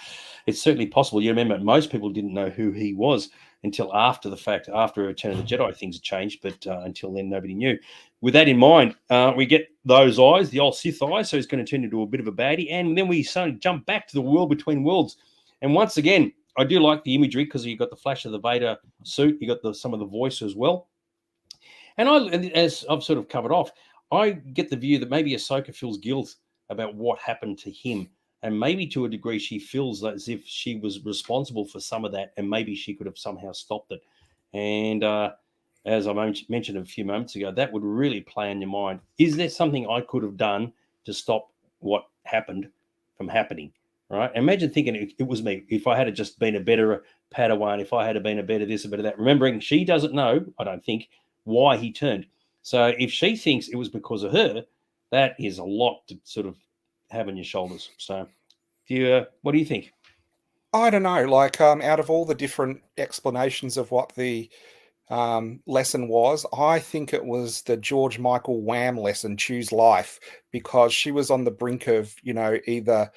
it's certainly possible. You remember, most people didn't know who he was until after the fact, after Return of the Jedi, things had changed, but until then, nobody knew. With that in mind, we get those eyes, the old Sith eyes, so he's going to turn into a bit of a baddie, and then we suddenly jump back to the world between worlds. And once again, I do like the imagery because you got the flash of the Vader suit, you got some of the voice as well. And as I've sort of covered off, I get the view that maybe Ahsoka feels guilt about what happened to him. And maybe to a degree, she feels as if she was responsible for some of that, and maybe she could have somehow stopped it. And as I mentioned a few moments ago, that would really play on your mind. Is there something I could have done to stop what happened from happening? Right? Imagine thinking it was me. If I had just been a better Padawan, if I had been a better this, a better that. Remembering she doesn't know, I don't think, why he turned. So if she thinks it was because of her, that is a lot to sort of have on your shoulders. So, what do you think? I don't know. Like, out of all the different explanations of what the lesson was, I think it was the George Michael Wham lesson, choose life, because she was on the brink of, either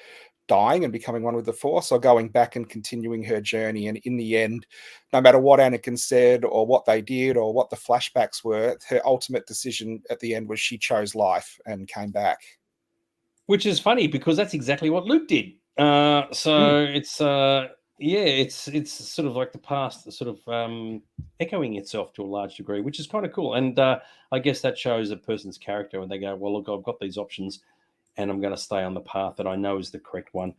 dying and becoming one with the Force or going back and continuing her journey. And in the end, no matter what Anakin said or what they did or what the flashbacks were, her ultimate decision at the end was she chose life and came back. Which is funny because that's exactly what Luke did. Mm. So it's sort of like the past, sort of echoing itself to a large degree, which is kind of cool. And I guess that shows a person's character when they go, well, look, I've got these options, and I'm going to stay on the path that I know is the correct one.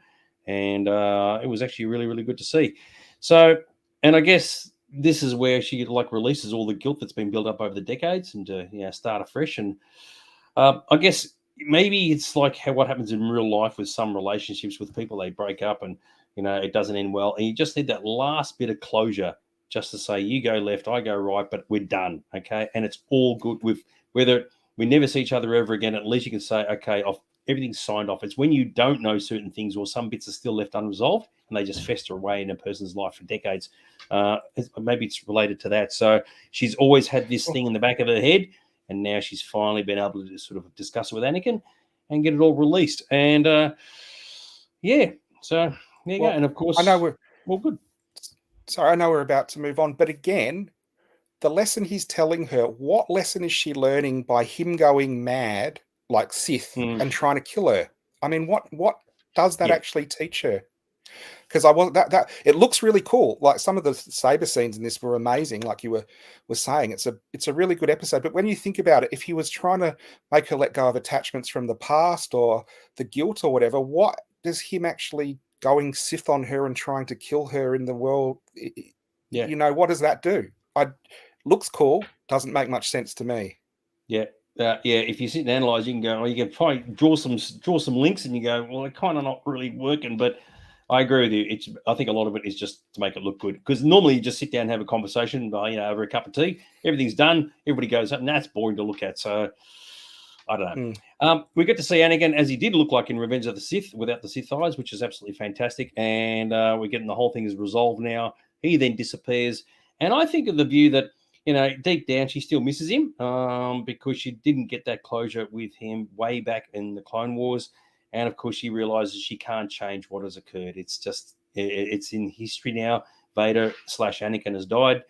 And it was actually really, really good to see. So, and I guess this is where she like releases all the guilt that's been built up over the decades and start afresh. And I guess maybe it's like what happens in real life with some relationships with people. They break up and it doesn't end well, and you just need that last bit of closure just to say, you go left, I go right, but we're done, okay? And it's all good. With whether we never see each other ever again, at least you can say, okay, everything's signed off. It's when you don't know certain things or some bits are still left unresolved and they just fester away in a person's life for decades. Maybe it's related to that. So she's always had this thing in the back of her head, and now she's finally been able to sort of discuss it with Anakin and get it all released. And so there you go. And of course, I know we're well, good. sorry, I know we're about to move on, but again, the lesson he's telling her, what lesson is she learning by him going mad like Sith and trying to kill her? I mean, what does that actually teach her? Because I was that it looks really cool. Like some of the saber scenes in this were amazing. Like you were saying, it's a really good episode. But when you think about it, if he was trying to make her let go of attachments from the past or the guilt or whatever, what does him actually going Sith on her and trying to kill her in the world? Yeah. What does that do? Looks cool, doesn't make much sense to me. Yeah. If you sit and analyze, you can go, well, you can probably draw some links, and you go, well, they're kind of not really working. But I agree with you. I think a lot of it is just to make it look good, because normally you just sit down and have a conversation, over a cup of tea. Everything's done. Everybody goes up, and that's boring to look at. So I don't know. Mm. We get to see Anakin as he did look like in Revenge of the Sith without the Sith eyes, which is absolutely fantastic. And we're getting the whole thing is resolved now. He then disappears. And I think of the view that, deep down, she still misses him because she didn't get that closure with him way back in the Clone Wars. And of course, she realizes she can't change what has occurred. It's just, it's in history now. Vader/Anakin has died,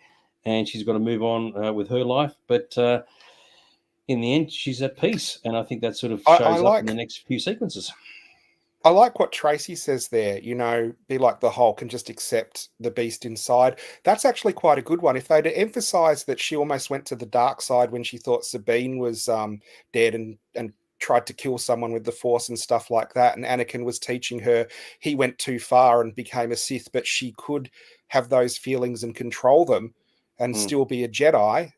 and she's got to move on with her life. But in the end, she's at peace. And I think that sort of I shows up in the like next few sequences. I like what Tracy says there, be like the Hulk and just accept the beast inside. That's actually quite a good one. If they'd emphasized that she almost went to the dark side when she thought Sabine was dead and tried to kill someone with the Force and stuff like that, and Anakin was teaching her he went too far and became a Sith, but she could have those feelings and control them and Mm. still be a Jedi,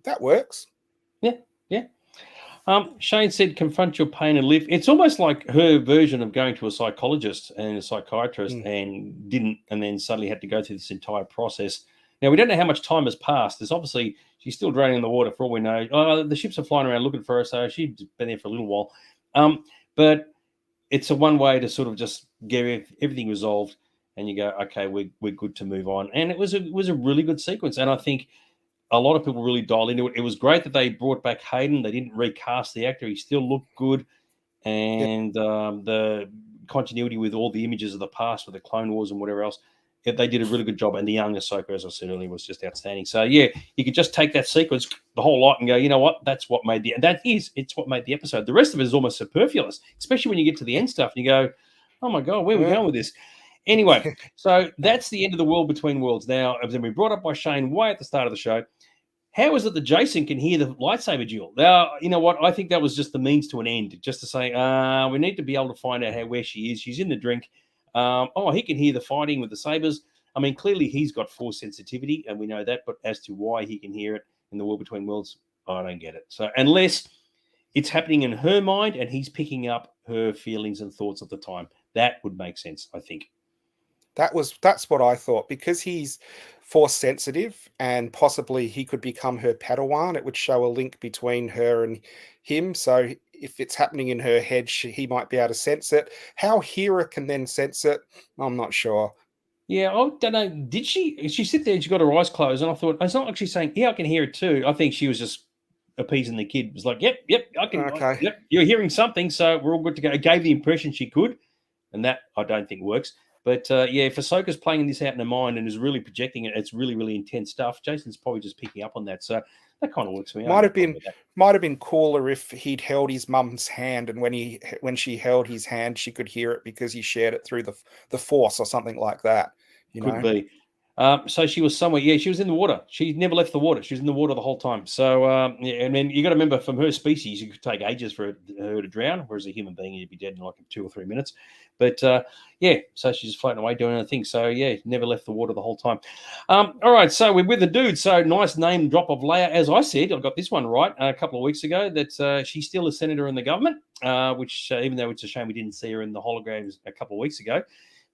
that works. Yeah, yeah. Shane said, confront your pain and live. It's almost like her version of going to a psychologist and a psychiatrist Mm. and didn't, and then suddenly had to go through this entire process. Now, we don't know how much time has passed. There's obviously, she's still drowning in the water for all we know. The ships are flying around looking for her, so she's been there for a little while. But it's a one way to sort of just get everything resolved and you go, okay, we're good to move on. And it was a really good sequence. And I think a lot of people really dialed into it. It was great that they brought back Hayden. They didn't recast the actor. He still looked good. Yeah. And the continuity with all the images of the past with the Clone Wars and whatever else, they did a really good job. And the young Ahsoka, as I said earlier, was just outstanding. So, yeah, you could just take that sequence, the whole lot, and go, you know what? It's what made the episode. The rest of it is almost superfluous, especially when you get to the end stuff and you go, oh, my God, where are we going with this? Anyway, so that's the end of the World Between Worlds. Now, as been brought up by Shane way at the start of the show, how is it that Jason can hear the lightsaber duel? Now, you know what? I think that was just the means to an end, just to say, we need to be able to find out where she is. She's in the drink. He can hear the fighting with the sabers. I mean, clearly he's got force sensitivity, and we know that. But as to why he can hear it in the World Between Worlds, I don't get it. So unless it's happening in her mind and he's picking up her feelings and thoughts at the time, that would make sense, I think. That's what I thought, because he's force sensitive and possibly he could become her Padawan. It would show a link between her and him. So if it's happening in her head, he might be able to sense it. How Hera can then sense it, I'm not sure. Yeah, I don't know. Did she? She sit there and she got her eyes closed, and I thought it's not actually saying, "Yeah, I can hear it too." I think she was just appeasing the kid. It was like, "Yep, I can. Okay. Yep, you're hearing something, so we're all good to go." It gave the impression she could, and that I don't think works. But yeah, if Ahsoka's playing this out in her mind and is really projecting it, it's really, really intense stuff. Jason's probably just picking up on that, so that kind of works for me. Might have been cooler if he'd held his mum's hand, and when she held his hand, she could hear it because he shared it through the Force or something like that. Could be. So she was somewhere. Yeah, she was in the water. She never left the water. She was in the water the whole time. So, yeah, and then you got to remember, from her species, it could take ages for her to drown, whereas a human being, you'd be dead in like 2 or 3 minutes. But yeah, so she's floating away doing her thing. So yeah, never left the water the whole time. All right, so we're with the dude. So nice name drop of Leia. As I said, I got this one right a couple of weeks ago, that she's still a senator in the government, which even though it's a shame we didn't see her in the holograms a couple of weeks ago.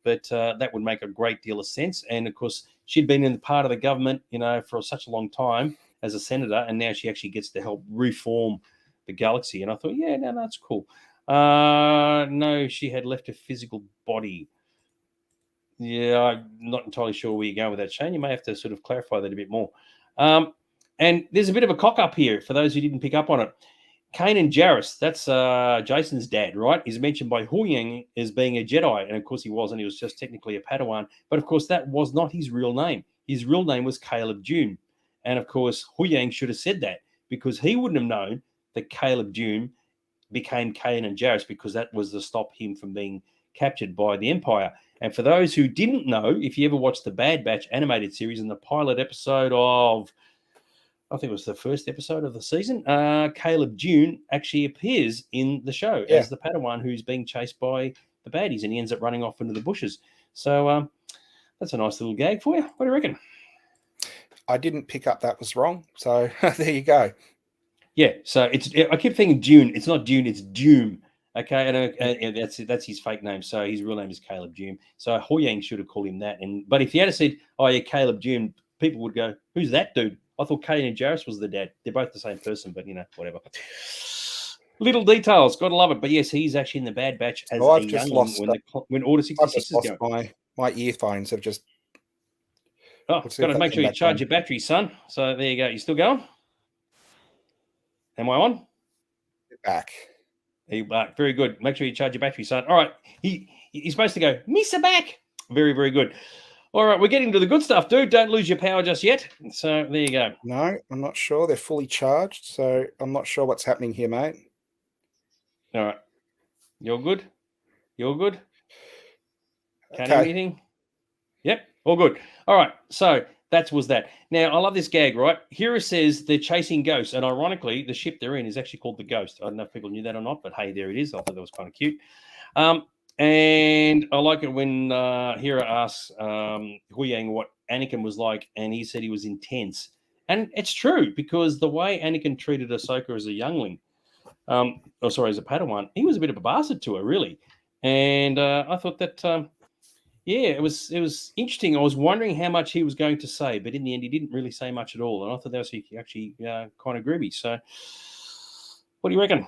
But that would make a great deal of sense. And of course, she'd been in part of the government, for such a long time as a senator, and now she actually gets to help reform the galaxy. And I thought, yeah, no, that's cool. No, she had left a physical body. Yeah, I'm not entirely sure where you're going with that, Shane. You may have to sort of clarify that a bit more. And there's a bit of a cock up here for those who didn't pick up on it. Kanan Jarrus, that's Jason's dad, right? He's mentioned by Huyang as being a Jedi. And of course he wasn't. He was just technically a Padawan. But of course that was not his real name. His real name was Caleb Dune. And of course Huyang should have said that, because he wouldn't have known that Caleb Dune became Kanan Jarrus, because that was to stop him from being captured by the Empire. And for those who didn't know, if you ever watched the Bad Batch animated series, in the pilot episode of, I think it was the first episode of the season, Caleb Dune actually appears in the show as the Padawan who's being chased by the baddies, and he ends up running off into the bushes. So that's a nice little gag for you. What do you reckon? I didn't pick up that was wrong. So there you go. Yeah, so I keep thinking Dune. It's not Dune, it's Doom. Okay, and that's his fake name. So his real name is Caleb Dune. So Huyang should have called him that. But if he had said, "Oh yeah, Caleb Dune," people would go, "Who's that dude?" I thought Kanan Jarrus was the dad. They're both the same person, but whatever. Little details, gotta love it. But yes, he's actually in the Bad Batch as So a I've just youngling lost. when Order I've 66 just is lost going. my earphones. Have just. Oh, We'll see got if to they make come sure you back charge on. your battery, son. So there you go. You still going? Am I on? Back. Very good. Make sure you charge your battery, son. All right. He's supposed to go, Misa back. Very, very good. All right, we're getting to the good stuff, dude. Don't lose your power just yet. So there you go. No, I'm not sure. They're fully charged, so I'm not sure what's happening here, mate. All right. You're good? You're good? Can't hear Okay. anything? Yep, all good. All right, so that was that. Now, I love this gag, right? Hera says they're chasing ghosts, and ironically, the ship they're in is actually called the Ghost. I don't know if people knew that or not, but hey, there it is. I thought that was kind of cute. And I like it when Hera asks Huyang what Anakin was like, and he said he was intense. And it's true, because the way Anakin treated Ahsoka as a youngling, as a Padawan, he was a bit of a bastard to her, really. And I thought that, yeah, it was interesting. I was wondering how much he was going to say, but in the end, he didn't really say much at all. And I thought that was actually kind of groovy. So, what do you reckon?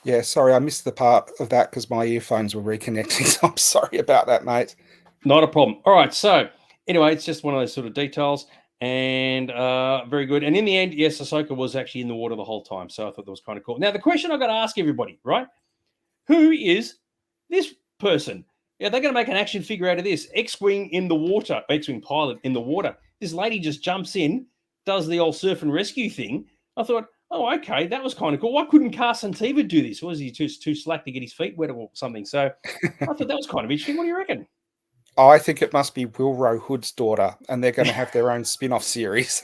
Yeah, sorry, I missed the part of that because my earphones were reconnecting. So I'm sorry about that, mate. Not a problem. All right. So, anyway, it's just one of those sort of details, and very good. And in the end, yes, Ahsoka was actually in the water the whole time. So I thought that was kind of cool. Now, the question I've got to ask everybody, right? Who is this person? Yeah, they're going to make an action figure out of this. X-Wing in the water, X-Wing pilot in the water. This lady just jumps in, does the old surf and rescue thing. I thought, oh, okay, that was kind of cool. Why couldn't Carson Teva do this? Was he too slack to get his feet wet or something? So I thought that was kind of interesting. What do you reckon? I think it must be Wilro Hood's daughter, and they're going to have their own spin-off series.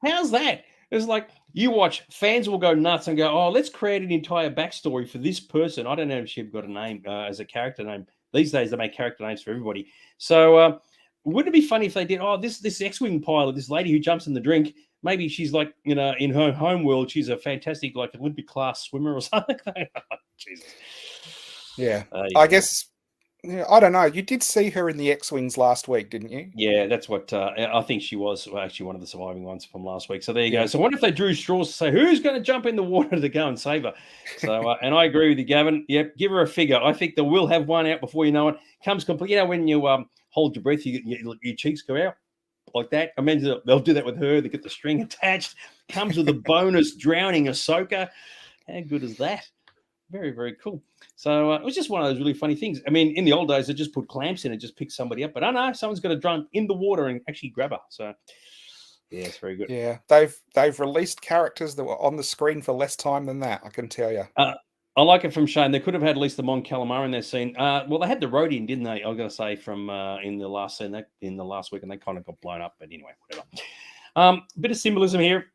How's that? It's like you watch, fans will go nuts and go, oh, let's create an entire backstory for this person. I don't know if she's got a name as a character name. These days, they make character names for everybody. So wouldn't it be funny if they did, oh, this X-Wing pilot, this lady who jumps in the drink, maybe she's like, in her home world, she's a fantastic, like, Olympic class swimmer or something. Jesus. Yeah. I guess, I don't know. You did see her in the X-Wings last week, didn't you? Yeah, that's what I think she was actually one of the surviving ones from last week. So there you go. So I wonder if they drew straws to say who's going to jump in the water to go and save her. So and I agree with you, Gavin. Yep, give her a figure. I think they will have one out before you know it. Comes complete. When you hold your breath, your cheeks go out like that. I mean, they'll do that with her. They get the string attached. Comes with a bonus drowning Ahsoka. How good is that? Very, very cool. So it was just one of those really funny things. I mean, in the old days, they just put clamps in and just pick somebody up. But I know someone's got to jump in the water and actually grab her. So yeah, it's very good. Yeah, they've released characters that were on the screen for less time than that. I can tell you. I like it from Shane. They could have had at least the Mon Calamari in their scene. Well, they had the road in, didn't they? I was going to say from in the last scene, in the last week, and they kind of got blown up. But anyway, whatever. Bit of symbolism here.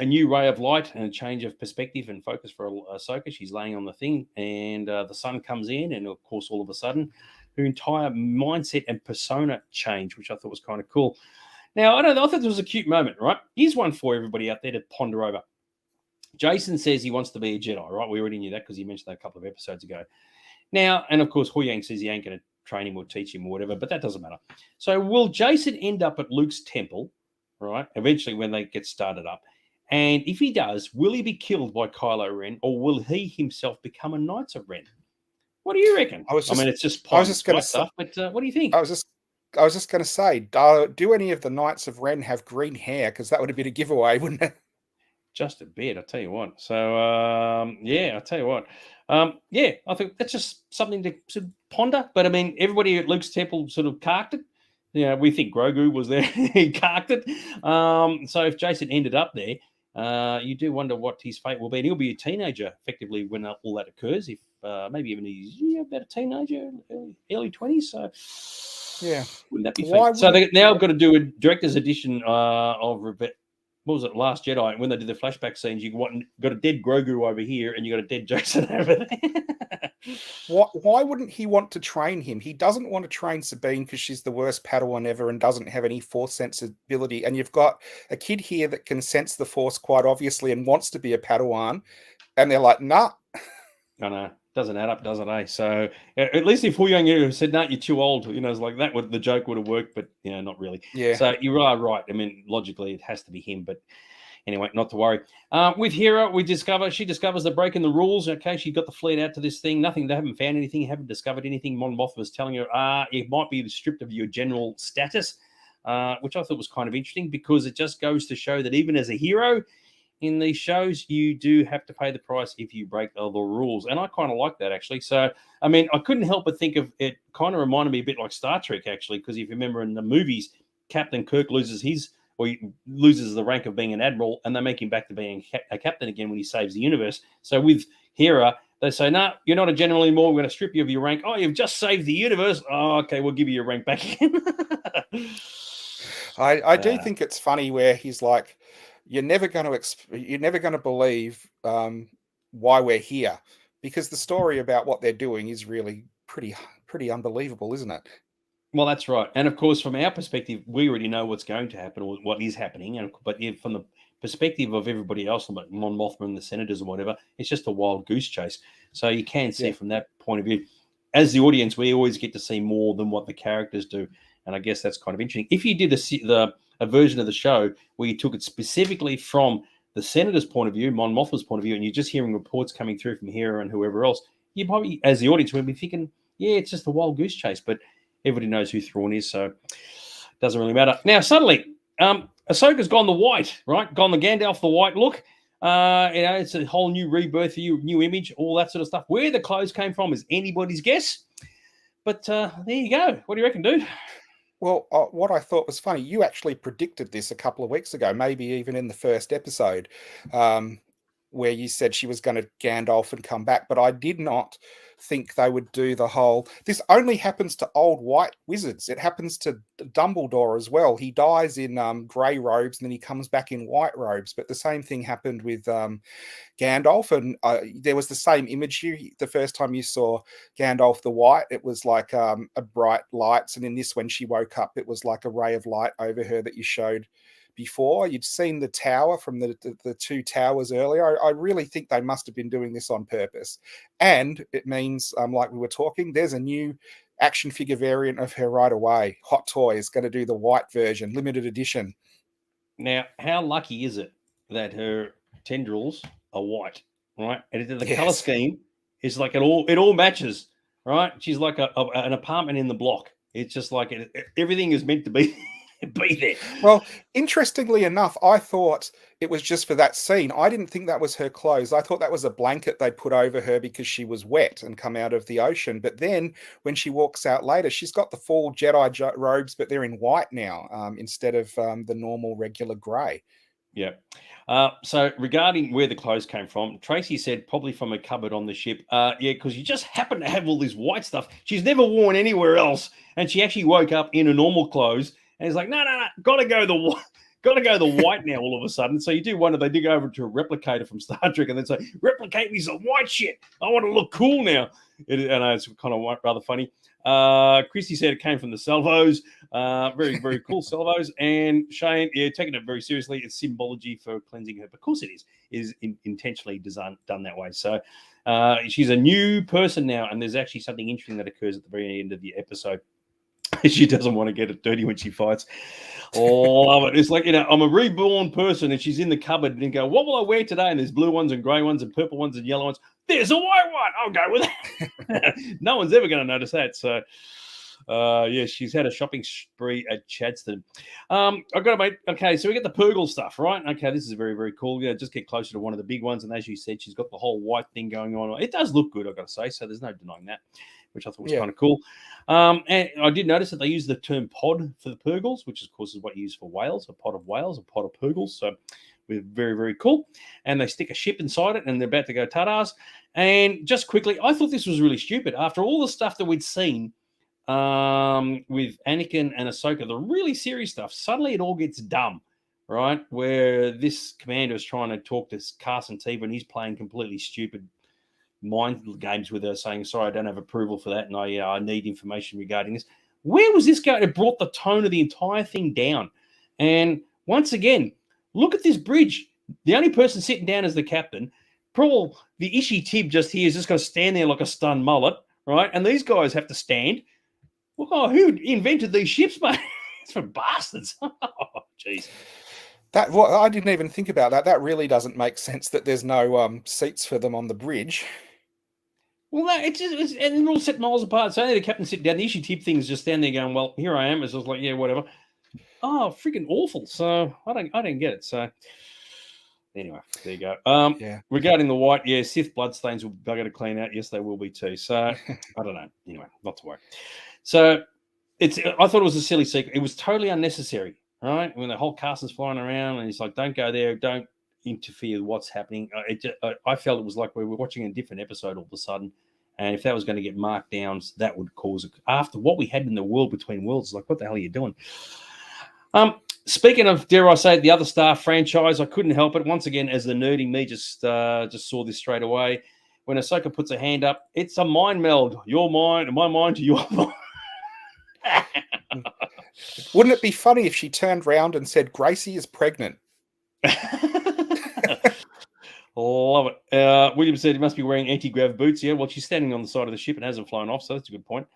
A new ray of light and a change of perspective and focus for Ahsoka. She's laying on the thing, and the sun comes in, and of course, all of a sudden, her entire mindset and persona change, which I thought was kind of cool. Now, I thought this was a cute moment, right? Here's one for everybody out there to ponder over. Jason says he wants to be a Jedi, right? We already knew that because he mentioned that a couple of episodes ago. Now, and of course, Huyang says he ain't going to train him or teach him or whatever, but that doesn't matter. So, will Jason end up at Luke's temple, right? Eventually, when they get started up. And if he does, will he be killed by Kylo Ren, or will he himself become a Knights of Ren? What do you reckon? I mean, it's just I was just going to stuff, but what do you think? I was just going to say, do any of the Knights of Ren have green hair? Because that would have been a giveaway, wouldn't it? Just a bit, I tell you what. So yeah, I tell you what. Yeah, I think that's just something to sort of ponder. But I mean, everybody at Luke's temple sort of carked it. Yeah, we think Grogu was there. He carked it. So if Jason ended up there, you do wonder what his fate will be. And he'll be a teenager, effectively, when all that occurs. If maybe even he's about a teenager, early 20s. So yeah, wouldn't that be fun? So they now got to do a director's edition of what was it, Last Jedi? When they did the flashback scenes, you got a dead Grogu over here, and you got a dead Jason over there. Why wouldn't he want to train him? He doesn't want to train Sabine because she's the worst Padawan ever and doesn't have any Force sensibility. And you've got a kid here that can sense the Force quite obviously and wants to be a Padawan, and they're like, nah. I know. Doesn't add up, does it, eh? So at least if Huyang said, no, you're too old, it's like that the joke would have worked, but not really. Yeah. So you are right. I mean, logically, it has to be him. But Anyway, not to worry. With Hera, she discovers the break in the rules. Okay, she got the fleet out to this thing. Nothing. They haven't found anything. Haven't discovered anything. Mon Mothma's telling her, it might be stripped of your general status, which I thought was kind of interesting because it just goes to show that even as a hero in these shows, you do have to pay the price if you break the rules. And I kind of like that, actually. So, I mean, I couldn't help but think of it. Kind of reminded me a bit like Star Trek, actually, because if you remember in the movies, Captain Kirk loses he loses the rank of being an admiral, and they make him back to being a captain again when he saves the universe. So with Hera, they say, no, you're not a general anymore. We're going to strip you of your rank. Oh, you've just saved the universe. Oh, okay, we'll give you your rank back again. I do think it's funny where he's like, you're never going to believe why we're here, because the story about what they're doing is really pretty unbelievable, isn't it? Well, that's right. And of course, from our perspective, we already know what's going to happen or what is happening. But from the perspective of everybody else, like Mon Mothma and the senators and whatever, it's just a wild goose chase. So you can see from that point of view, as the audience, we always get to see more than what the characters do. And I guess that's kind of interesting. If you did a version of the show where you took it specifically from the senator's point of view, Mon Mothma's point of view, and you're just hearing reports coming through from Hera and whoever else, you probably, as the audience, would be thinking, yeah, it's just a wild goose chase. But everybody knows who Thrawn is, so it doesn't really matter. Now, suddenly, Ahsoka's gone the white, right? Gone the Gandalf the white look. It's a whole new rebirth, new image, all that sort of stuff. Where the clothes came from is anybody's guess. But there you go. What do you reckon, dude? Well, what I thought was funny, you actually predicted this a couple of weeks ago, maybe even in the first episode, where you said she was going to Gandalf and come back, but I did not think they would do the whole. This only happens to old white wizards. It happens to Dumbledore as well. He dies in grey robes and then he comes back in white robes. But the same thing happened with Gandalf, and there was the same imagery the first time you saw Gandalf the White. It was like a bright lights, and in this, when she woke up, it was like a ray of light over her that you showed before. You'd seen the tower from the two towers earlier. I really think they must have been doing this on purpose, and it means, like we were talking, there's a new action figure variant of her right away. Hot Toy is going to do the white version, limited edition. Now, how lucky is it that her tendrils are white, right? And the color scheme is like it all matches, right? She's like an apartment in the block. It's just like everything is meant to be there. Well, interestingly enough, I thought it was just for that scene. I didn't think that was her clothes. I thought that was a blanket they put over her because she was wet and come out of the ocean. But then when she walks out later, she's got the full Jedi robes, but they're in white now instead of the normal regular grey. Yeah. So regarding where the clothes came from, Tracy said probably from a cupboard on the ship. Because you just happen to have all this white stuff. She's never worn anywhere else. And she actually woke up in a normal clothes. And he's like, no, gotta go the white now all of a sudden. So you do wonder, they did go over to a replicator from Star Trek and then say, replicate me some white shit. I want to look cool now. I know it's kind of rather funny. Christy said it came from the salvos. Very, very cool salvos. And Shane, taking it very seriously. It's symbology for cleansing her. Of course it is intentionally done that way. So she's a new person now. And there's actually something interesting that occurs at the very end of the episode. She doesn't want to get it dirty when she fights. Love it. It's like, I'm a reborn person and she's in the cupboard and go, what will I wear today? And there's blue ones and grey ones and purple ones and yellow ones. There's a white one. I'll go with it. No one's ever going to notice that. So, she's had a shopping spree at Chadstone. I've got to make, okay, so we get the Purgle stuff, right? Okay, this is very, very cool. Just get closer to one of the big ones. And as you said, she's got the whole white thing going on. It does look good, I've got to say. So there's no denying that, which I thought was kind of cool. And I did notice that they use the term pod for the Purgles, which of course is what you use for whales, a pod of whales, a pod of Purgles. So we're very, very cool. And they stick a ship inside it and they're about to go tadas. And just quickly, I thought this was really stupid. After all the stuff that we'd seen with Anakin and Ahsoka, the really serious stuff, suddenly it all gets dumb, right? Where this commander is trying to talk to Carson Teva and he's playing completely stupid mind games with her, saying, sorry, I don't have approval for that, and I need information regarding this. Where was this going? It brought the tone of the entire thing down. And once again, look at this bridge. The only person sitting down is the captain. Paul, the Ishi Tib just here is just going to stand there like a stunned mullet, right? And these guys have to stand. Look, who invented these ships, mate? It's for bastards. Oh, jeez. I didn't even think about that. That really doesn't make sense that there's no seats for them on the bridge. Well, no, and they're all set miles apart. So the captain sit down. The issue tip thing is just down there going, well, here I am. It's just like, yeah, whatever. Oh, freaking awful. So I don't get it. So anyway, there you go. Yeah. Regarding the white, yeah, Sith bloodstains will bugger to clean out. Yes, they will be too. So I don't know. Anyway, not to worry. So I thought it was a silly secret. It was totally unnecessary, right? When the whole cast is flying around and it's like, don't go there, don't interfere with what's happening. I felt it was like we were watching a different episode all of a sudden. And if that was going to get marked down, that would cause it. After what we had in the world between worlds, like, what the hell are you doing? Speaking of, dare I say, the other Star franchise, I couldn't help it. Once again, as the nerdy me just saw this straight away. When Ahsoka puts her hand up, it's a mind meld. Your mind, my mind to your mind. Wouldn't it be funny if she turned round and said, Gracie is pregnant? Love it. William said he must be wearing anti-grav boots. Yeah, well, she's standing on the side of the ship and hasn't flown off, so that's a good point.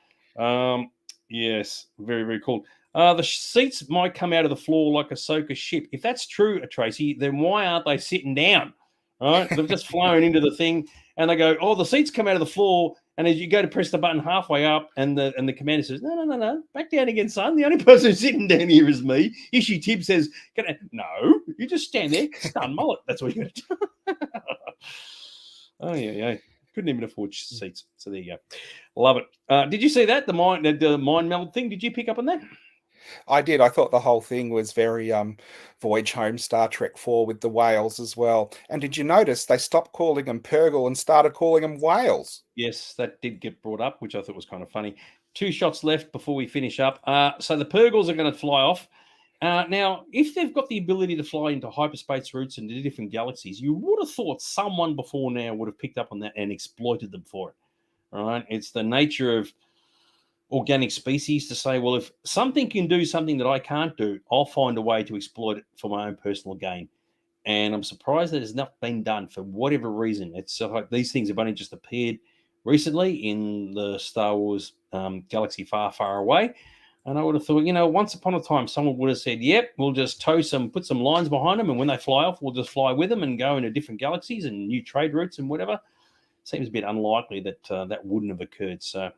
Yes, very, very cool. The seats might come out of the floor like Ahsoka's ship. If that's true, Tracy, then why aren't they sitting down? Right? They've just flown into the thing, and they go, "Oh, the seats come out of the floor." And as you go to press the button halfway up, and the commander says, "No, back down again, son. The only person sitting down here is me." Ishi Tib says, "No, you just stand there, stun mullet. That's what you got to do." Oh yeah. Couldn't even afford seats. So there you go. Love it. Did you see that the mind meld thing? Did you pick up on that? I did. I thought the whole thing was very Voyage Home Star Trek 4 with the whales as well. And did you notice they stopped calling them Purgle and started calling them whales? Yes, that did get brought up, which I thought was kind of funny. 2 shots left before we finish up. So the Purgles are going to fly off. Now, if they've got the ability to fly into hyperspace routes and to different galaxies, you would have thought someone before now would have picked up on that and exploited them for it. All right. It's the nature of organic species to say, well, if something can do something that I can't do, I'll find a way to exploit it for my own personal gain. And I'm surprised that it's not been done for whatever reason. It's like these things have only just appeared recently in the Star Wars galaxy far, far away. And I would have thought, once upon a time, someone would have said, yep, we'll just put some lines behind them. And when they fly off, we'll just fly with them and go into different galaxies and new trade routes and whatever. Seems a bit unlikely that that wouldn't have occurred. So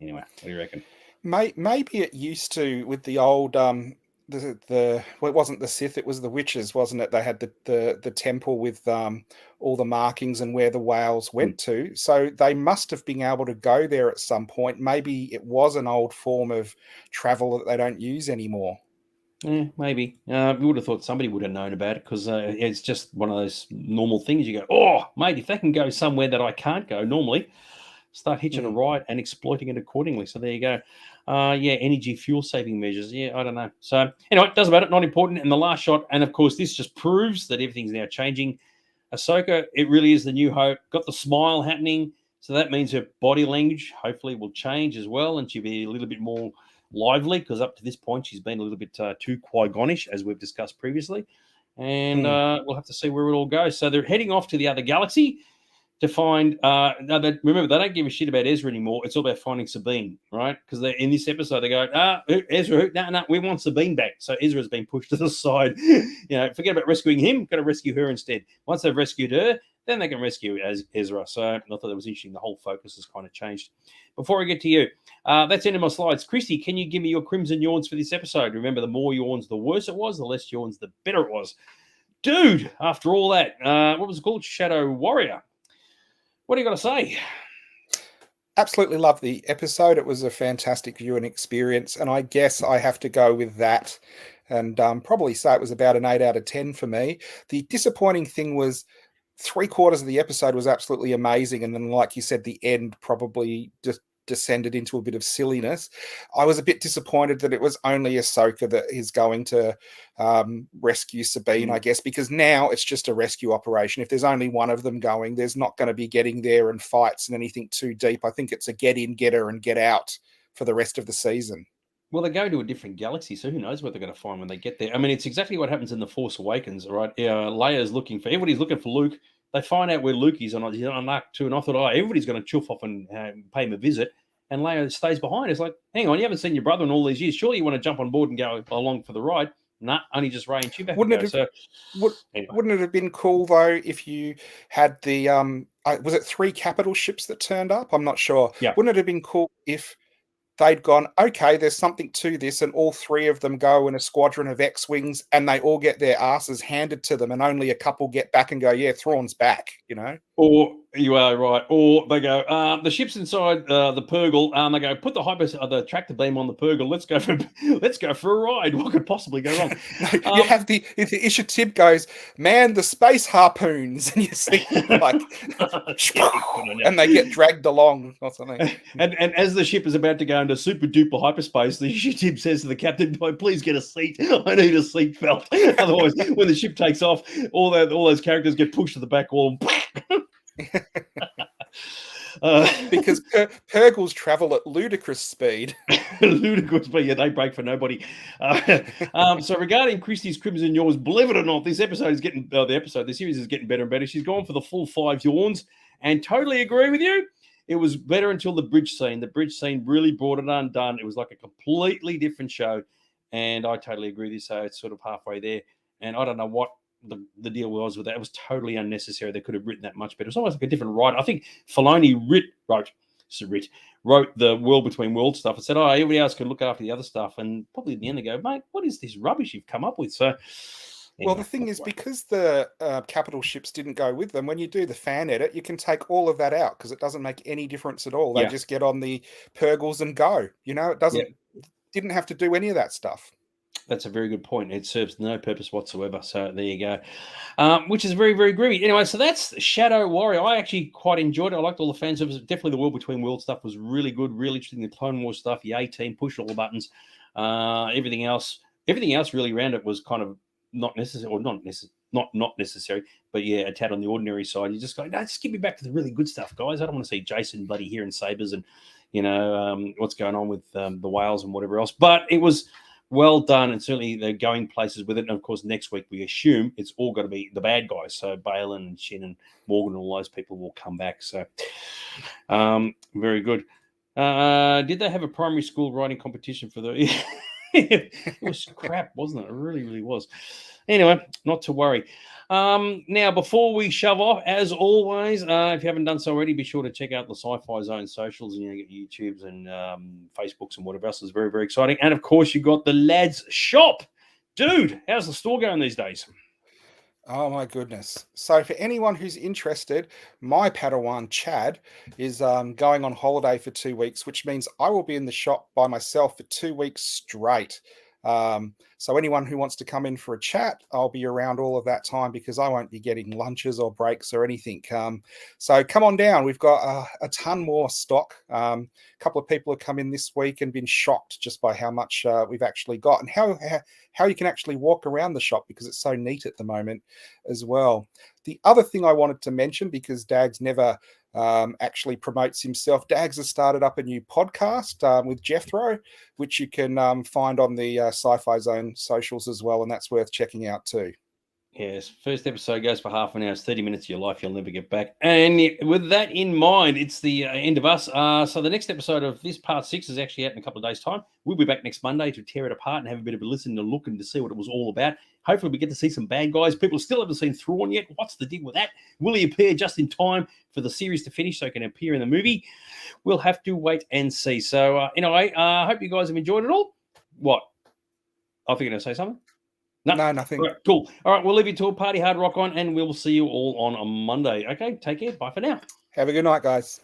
anyway, what do you reckon? Maybe it used to with the old well, it wasn't the Sith, it was the witches, wasn't it? They had the temple with all the markings and where the whales went to. So they must have been able to go there at some point. Maybe it was an old form of travel that they don't use anymore. Yeah, maybe. We would have thought somebody would have known about it because it's just one of those normal things. You go, oh, mate, if they can go somewhere that I can't go normally, start hitching a ride and exploiting it accordingly. So there you go. Energy fuel saving measures. Yeah, I don't know. So anyway, it doesn't matter. Not important. And the last shot, and of course, this just proves that everything's now changing. Ahsoka, it really is the new hope. Got the smile happening. So that means her body language hopefully will change as well, and she'll be a little bit more lively because up to this point she's been a little bit too Qui-Gon-ish, as we've discussed previously. And we'll have to see where it all goes. So they're heading off to the other galaxy to find. Remember, they don't give a shit about Ezra anymore. It's all about finding Sabine, right? Because in this episode they go, Ezra, no, we want Sabine back. So Ezra's been pushed to the side. Forget about rescuing him. Got to rescue her instead. Once they've rescued her, then they can rescue Ezra. So I thought that was interesting. The whole focus has kind of changed. Before I get to you, that's the end of my slides. Christy, can you give me your crimson yawns for this episode? Remember, the more yawns, the worse it was. The less yawns, the better it was. Dude, after all that, what was it called? Shadow Warrior. What do you got to say? Absolutely love the episode. It was a fantastic viewing experience. And I guess I have to go with that and probably say it was about an 8 out of 10 for me. The disappointing thing was 3/4 of the episode was absolutely amazing. And then, like you said, the end probably just descended into a bit of silliness. I was a bit disappointed that it was only Ahsoka that is going to rescue Sabine, I guess, because now it's just a rescue operation. If there's only one of them going, there's not going to be getting there and fights and anything too deep. I think it's a get in, get her, and get out for the rest of the season. Well, they go to a different galaxy, so who knows what they're going to find when they get there. I mean, it's exactly what happens in The Force Awakens, right? Leia's looking for, everybody's looking for Luke. They find out where Luke is on Arc 2, and I thought, everybody's going to chuff off and pay him a visit. And Leia stays behind. It's like, hang on, you haven't seen your brother in all these years. Surely you want to jump on board and go along for the ride. Nah, only just Ray and Chewbacca Wouldn't it go. have So would anyway. wouldn't it have been cool though if you had the was it 3 capital ships that turned up? I'm not sure. Yeah. Wouldn't it have been cool if they'd gone, okay, there's something to this, and all 3 of them go in a squadron of X-wings, and they all get their asses handed to them, and only a couple get back and go, yeah, Thrawn's back, you know? Or you are right. Or they go, the ship's inside the Purgle. They go, put the tractor beam on the Purgle. Let's go for a ride. What could possibly go wrong? No, you have the if the Isha Tib goes, man, the space harpoons, and you see like, and they get dragged along or something. And as the ship is about to go into super duper hyperspace, the ship says to the captain, "Please get a seat. I need a seat belt. Otherwise, when the ship takes off, all those characters get pushed to the back wall." Because Purgles travel at ludicrous speed. Ludicrous, but yeah, they break for nobody. So regarding Christie's Crimson Yawns, believe it or not, this episode is getting the series is getting better and better. She's gone for the full 5 yawns, and totally agree with you. It was better until the bridge scene. The bridge scene really brought it undone. It was like a completely different show, and I totally agree with you. So it's sort of halfway there, and I don't know what the deal was with that. It was totally unnecessary. They could have written that much better. It's almost like a different writer. I think Filoni wrote the World Between Worlds stuff and said, "Oh, everybody else can look after the other stuff." And probably in the end they go, "Mate, what is this rubbish you've come up with?" So, anyway, well, the thing is, because the capital ships didn't go with them, when you do the fan edit, you can take all of that out because it doesn't make any difference at all. They just get on the Purgles and go. You know, it didn't have to do any of that stuff. That's a very good point. It serves no purpose whatsoever. So there you go, which is very, very groovy. Anyway, so that's Shadow Warrior. I actually quite enjoyed it. I liked all the fan service. Definitely the World Between Worlds stuff was really good, really interesting. The Clone Wars stuff, the A-Team, pushed all the buttons. Everything else really around it was kind of not necessary, or not necessary, but yeah, a tad on the ordinary side. You just go, no, just give me back to the really good stuff, guys. I don't want to see Jason bloody hearing sabers and what's going on with the whales and whatever else. But it was well done, and certainly they're going places with it. And of course, next week we assume it's all got to be the bad guys. So Balin and Shin and Morgan and all those people will come back. So very good. Did they have a primary school writing competition for the? It was crap, wasn't it? It really, really was. Anyway, not to worry. Now, before we shove off, as always, if you haven't done so already, be sure to check out the Sci-Fi Zone socials, and get YouTubes and Facebooks and whatever else is very, very exciting. And of course, you've got the Lads Shop. Dude, how's the store going these days? Oh my goodness. So for anyone who's interested, my Padawan Chad is going on holiday for 2 weeks, which means I will be in the shop by myself for 2 weeks straight. So anyone who wants to come in for a chat, I'll be around all of that time because I won't be getting lunches or breaks or anything. So come on down. We've got a ton more stock. A couple of people have come in this week and been shocked just by how much we've actually got, and how you can actually walk around the shop because it's so neat at the moment as well. The other thing I wanted to mention, because Dags never actually promotes himself, Dags has started up a new podcast with Jethro, which you can find on the Sci-Fi Zone socials as well, and that's worth checking out too. Yes, first episode goes for half an hour. It's 30 minutes of your life you'll never get back. And with that in mind, it's the end of us. So the next episode of this part 6 is actually out in a couple of days' time. We'll be back next Monday to tear it apart and have a bit of a listen and look and to see what it was all about. Hopefully we get to see some bad guys. People still haven't seen Thrawn yet. What's the deal with that? Will he appear just in time for the series to finish so he can appear in the movie? We'll have to wait and see. So anyway, I hope you guys have enjoyed it all. What? I think you're going to say something? No, nothing. All right, cool. All right, we'll leave you to a party hard rock on, and we'll see you all on a Monday. Okay, take care. Bye for now. Have a good night, guys.